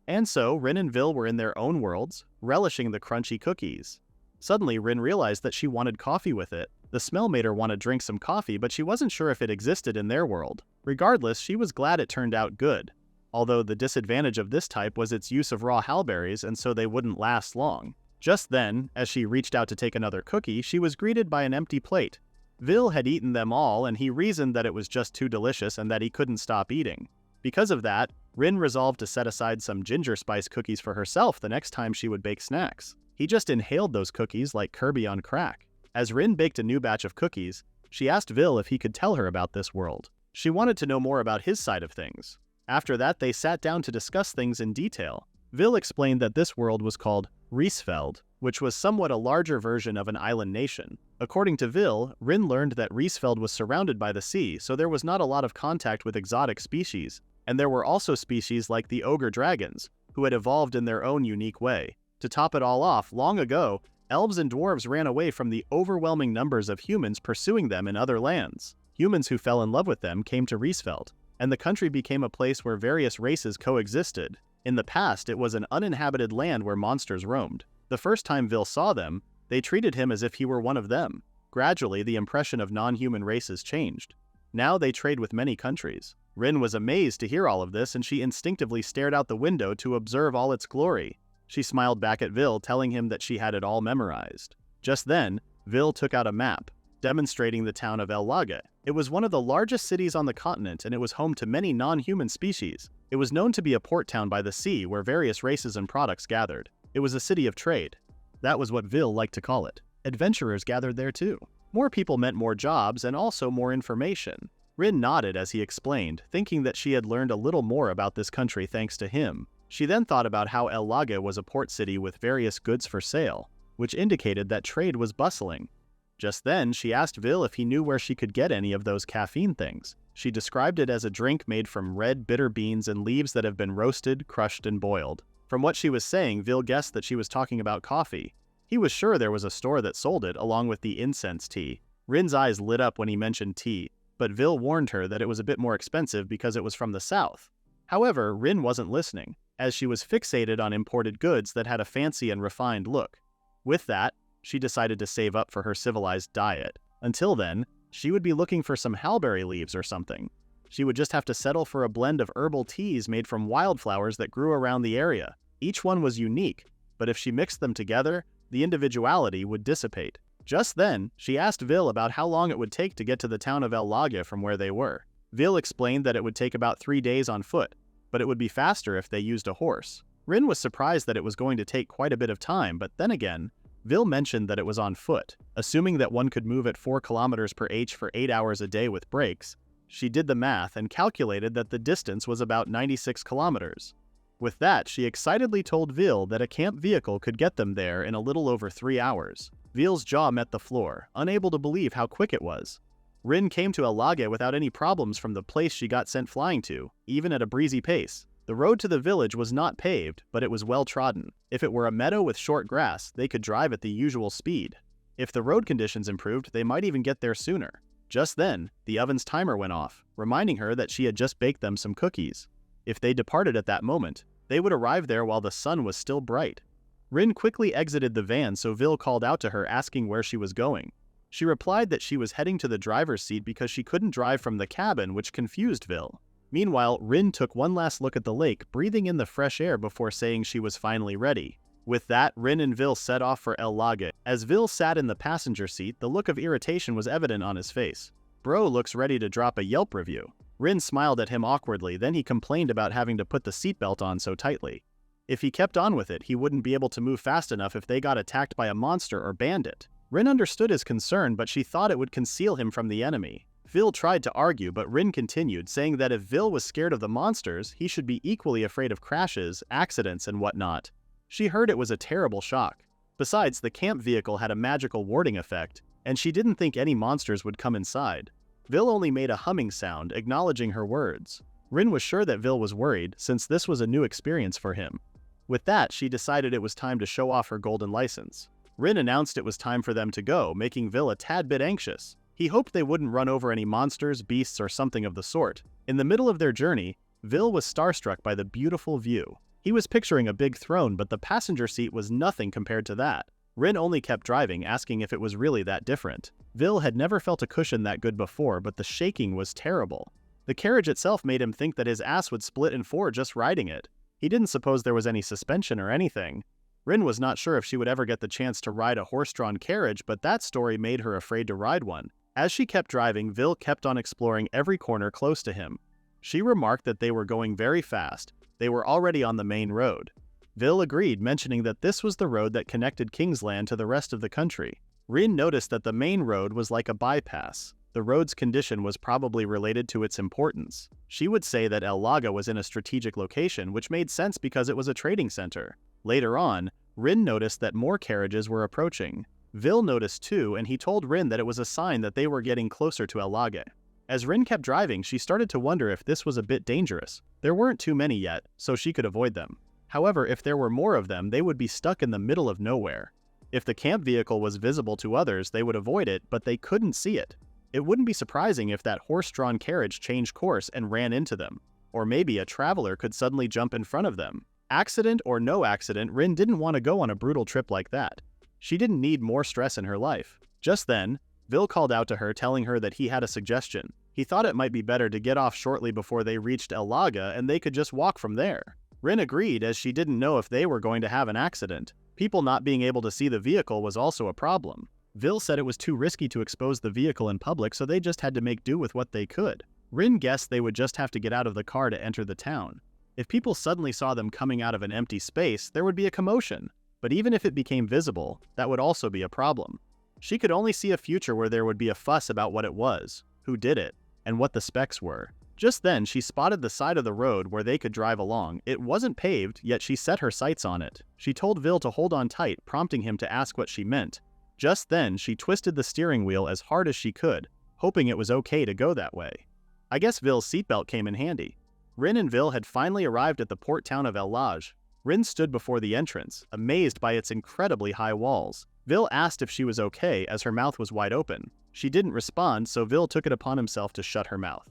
And so, Rin and Rhielle were in their own worlds, relishing the crunchy cookies. Suddenly, Rin realized that she wanted coffee with it. The smell made her want to drink some coffee, but she wasn't sure if it existed in their world. Regardless, she was glad it turned out good. Although the disadvantage of this type was its use of raw halberries, and so they wouldn't last long. Just then, as she reached out to take another cookie, she was greeted by an empty plate. Rhielle had eaten them all, and he reasoned that it was just too delicious and that he couldn't stop eating. Because of that, Rin resolved to set aside some ginger spice cookies for herself the next time she would bake snacks. He just inhaled those cookies like Kirby on crack. As Rin baked a new batch of cookies, she asked Rhielle if he could tell her about this world. She wanted to know more about his side of things. After that, they sat down to discuss things in detail. Rhielle explained that this world was called Exiled, which was somewhat a larger version of an island nation. According to Rhielle, Rin learned that Exiled was surrounded by the sea, so there was not a lot of contact with exotic species, and there were also species like the ogre dragons, who had evolved in their own unique way. To top it all off, long ago, elves and dwarves ran away from the overwhelming numbers of humans pursuing them in other lands. Humans who fell in love with them came to Exiled, and the country became a place where various races coexisted. In the past, it was an uninhabited land where monsters roamed. The first time Rhielle saw them, they treated him as if he were one of them. Gradually, the impression of non-human races changed. Now they trade with many countries. Rin was amazed to hear all of this, and she instinctively stared out the window to observe all its glory. She smiled back at Rhielle, telling him that she had it all memorized. Just then, Rhielle took out a map, demonstrating the town of Elaga. It was one of the largest cities on the continent, and it was home to many non-human species. It was known to be a port town by the sea where various races and products gathered. It was a city of trade. That was what Rhielle liked to call it. Adventurers gathered there too. More people meant more jobs and also more information. Rin nodded as he explained, thinking that she had learned a little more about this country thanks to him. She then thought about how Elaga was a port city with various goods for sale, which indicated that trade was bustling. Just then, she asked Rhielle if he knew where she could get any of those caffeine things. She described it as a drink made from red, bitter beans and leaves that have been roasted, crushed, and boiled. From what she was saying, Rhielle guessed that she was talking about coffee. He was sure there was a store that sold it, along with the incense tea. Rin's eyes lit up when he mentioned tea, but Rhielle warned her that it was a bit more expensive because it was from the south. However, Rin wasn't listening, as she was fixated on imported goods that had a fancy and refined look. With that, she decided to save up for her civilized diet. Until then, she would be looking for some halberry leaves or something. She would just have to settle for a blend of herbal teas made from wildflowers that grew around the area. Each one was unique, but if she mixed them together, the individuality would dissipate. Just then, she asked Rhielle about how long it would take to get to the town of Elaga from where they were. Rhielle explained that it would take about 3 days on foot, but it would be faster if they used a horse. Rin was surprised that it was going to take quite a bit of time, but then again, Rhielle mentioned that it was on foot. Assuming that one could move at 4 kilometers per h for 8 hours a day with breaks, she did the math and calculated that the distance was about 96 kilometers. With that, she excitedly told Rhielle that a camp vehicle could get them there in a little over 3 hours. Rhielle's jaw met the floor, unable to believe how quick it was. Rin came to Elaga without any problems from the place she got sent flying to, even at a breezy pace. The road to the village was not paved, but it was well trodden. If it were a meadow with short grass, they could drive at the usual speed. If the road conditions improved, they might even get there sooner. Just then, the oven's timer went off, reminding her that she had just baked them some cookies. If they departed at that moment, they would arrive there while the sun was still bright. Rin quickly exited the van, so Rhielle called out to her asking where she was going. She replied that she was heading to the driver's seat because she couldn't drive from the cabin, which confused Rhielle. Meanwhile, Rin took one last look at the lake, breathing in the fresh air before saying she was finally ready. With that, Rin and Rhielle set off for Elaga. As Rhielle sat in the passenger seat, the look of irritation was evident on his face. Bro looks ready to drop a Yelp review. Rin smiled at him awkwardly, then he complained about having to put the seatbelt on so tightly. If he kept on with it, he wouldn't be able to move fast enough if they got attacked by a monster or bandit. Rin understood his concern, but she thought it would conceal him from the enemy. Rhielle tried to argue, but Rin continued, saying that if Rhielle was scared of the monsters, he should be equally afraid of crashes, accidents, and whatnot. She heard it was a terrible shock. Besides, the camp vehicle had a magical warding effect, and she didn't think any monsters would come inside. Rhielle only made a humming sound, acknowledging her words. Rin was sure that Rhielle was worried, since this was a new experience for him. With that, she decided it was time to show off her golden license. Rin announced it was time for them to go, making Rhielle a tad bit anxious. He hoped they wouldn't run over any monsters, beasts, or something of the sort. In the middle of their journey, Rhielle was starstruck by the beautiful view. He was picturing a big throne, but the passenger seat was nothing compared to that. Rin only kept driving, asking if it was really that different. Rhielle had never felt a cushion that good before, but the shaking was terrible. The carriage itself made him think that his ass would split in 4 just riding it. He didn't suppose there was any suspension or anything. Rin was not sure if she would ever get the chance to ride a horse-drawn carriage, but that story made her afraid to ride one. As she kept driving, Rhielle kept on exploring every corner close to him. She remarked that they were going very fast. They were already on the main road. Rhielle agreed, mentioning that this was the road that connected Kingsland to the rest of the country. Rin noticed that the main road was like a bypass. The road's condition was probably related to its importance. She would say that Elaga was in a strategic location, which made sense because it was a trading center. Later on, Rin noticed that more carriages were approaching. Rhielle noticed too, and he told Rin that it was a sign that they were getting closer to Elaga. As Rin kept driving, she started to wonder if this was a bit dangerous. There weren't too many yet, so she could avoid them. However, if there were more of them, they would be stuck in the middle of nowhere. If the camp vehicle was visible to others, they would avoid it, but they couldn't see it. It wouldn't be surprising if that horse-drawn carriage changed course and ran into them. Or maybe a traveler could suddenly jump in front of them. Accident or no accident, Rin didn't want to go on a brutal trip like that. She didn't need more stress in her life. Just then, Rhielle called out to her, telling her that he had a suggestion. He thought it might be better to get off shortly before they reached Elaga and they could just walk from there. Rin agreed, as she didn't know if they were going to have an accident. People not being able to see the vehicle was also a problem. Rhielle said it was too risky to expose the vehicle in public, so they just had to make do with what they could. Rin guessed they would just have to get out of the car to enter the town. If people suddenly saw them coming out of an empty space, there would be a commotion. But even if it became visible, that would also be a problem. She could only see a future where there would be a fuss about what it was, who did it, and what the specs were. Just then, she spotted the side of the road where they could drive along. It wasn't paved, yet she set her sights on it. She told Rhielle to hold on tight, prompting him to ask what she meant. Just then, she twisted the steering wheel as hard as she could, hoping it was okay to go that way. I guess Rhielle's seatbelt came in handy. Rin and Rhielle had finally arrived at the port town of Elaga. Rin stood before the entrance, amazed by its incredibly high walls. Rhielle asked if she was okay, as her mouth was wide open. She didn't respond, so Rhielle took it upon himself to shut her mouth.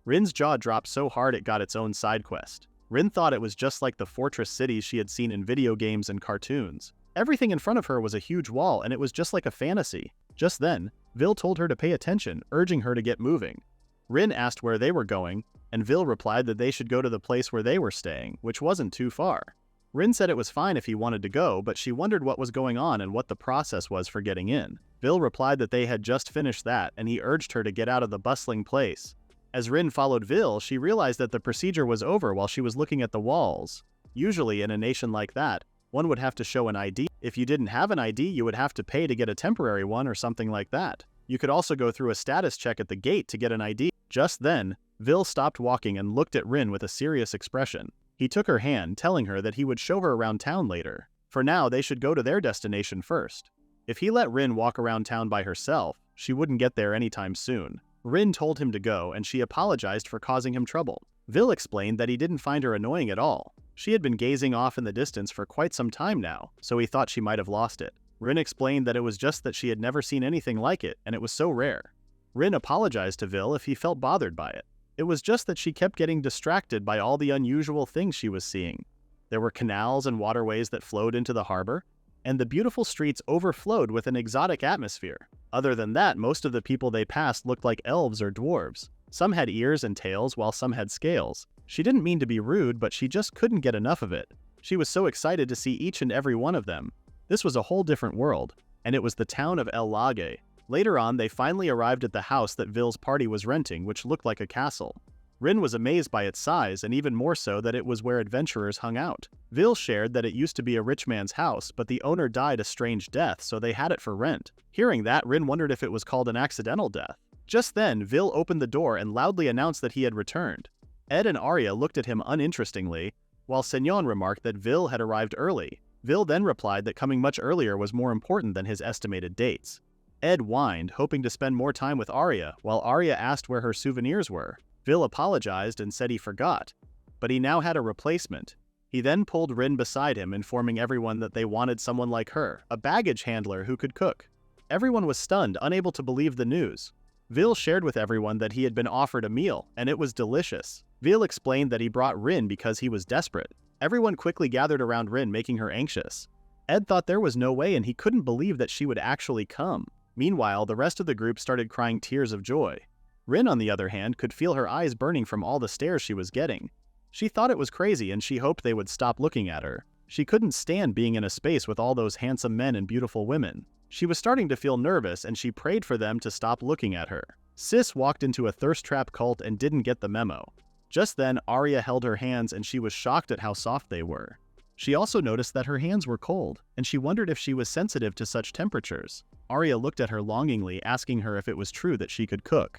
Rin's jaw dropped so hard it got its own side quest. Rin thought it was just like the fortress cities she had seen in video games and cartoons. Everything in front of her was a huge wall, and it was just like a fantasy. Just then, Rhielle told her to pay attention, urging her to get moving. Rin asked where they were going, and Rhielle replied that they should go to the place where they were staying, which wasn't too far. Rin said it was fine if he wanted to go, but she wondered what was going on and what the process was for getting in. Rhielle replied that they had just finished that, and he urged her to get out of the bustling place. As Rin followed Rhielle, she realized that the procedure was over while she was looking at the walls. Usually, in a nation like that, one would have to show an ID. If you didn't have an ID, you would have to pay to get a temporary one or something like that. You could also go through a status check at the gate to get an ID. Just then, Rhielle stopped walking and looked at Rin with a serious expression. He took her hand, telling her that he would show her around town later. For now, they should go to their destination first. If he let Rin walk around town by herself, she wouldn't get there anytime soon. Rin told him to go, and she apologized for causing him trouble. Vil explained that he didn't find her annoying at all. She had been gazing off in the distance for quite some time now, so he thought she might have lost it. Rin explained that it was just that she had never seen anything like it, and it was so rare. Rin apologized to Vil if he felt bothered by it. It was just that she kept getting distracted by all the unusual things she was seeing. There were canals and waterways that flowed into the harbor, and the beautiful streets overflowed with an exotic atmosphere. Other than that, most of the people they passed looked like elves or dwarves. Some had ears and tails, while some had scales. She didn't mean to be rude, but she just couldn't get enough of it. She was so excited to see each and every one of them. This was a whole different world, and it was the town of Elaga. Later on, they finally arrived at the house that Vil's party was renting, which looked like a castle. Rin was amazed by its size, and even more so that it was where adventurers hung out. Vil shared that it used to be a rich man's house, but the owner died a strange death, so they had it for rent. Hearing that, Rin wondered if it was called an accidental death. Just then, Vil opened the door and loudly announced that he had returned. Ed and Arya looked at him uninterestingly, while Senyon remarked that Vil had arrived early. Vil then replied that coming much earlier was more important than his estimated dates. Ed whined, hoping to spend more time with Arya, while Arya asked where her souvenirs were. Vil apologized and said he forgot, but he now had a replacement. He then pulled Rin beside him, informing everyone that they wanted someone like her, a baggage handler who could cook. Everyone was stunned, unable to believe the news. Vil shared with everyone that he had been offered a meal, and it was delicious. Vil explained that he brought Rin because he was desperate. Everyone quickly gathered around Rin, making her anxious. Ed thought there was no way, and he couldn't believe that she would actually come. Meanwhile, the rest of the group started crying tears of joy. Rin, on the other hand, could feel her eyes burning from all the stares she was getting. She thought it was crazy, and she hoped they would stop looking at her. She couldn't stand being in a space with all those handsome men and beautiful women. She was starting to feel nervous, and she prayed for them to stop looking at her. Sis walked into a thirst trap cult and didn't get the memo. Just then, Arya held her hands, and she was shocked at how soft they were. She also noticed that her hands were cold, and she wondered if she was sensitive to such temperatures. Arya looked at her longingly, asking her if it was true that she could cook.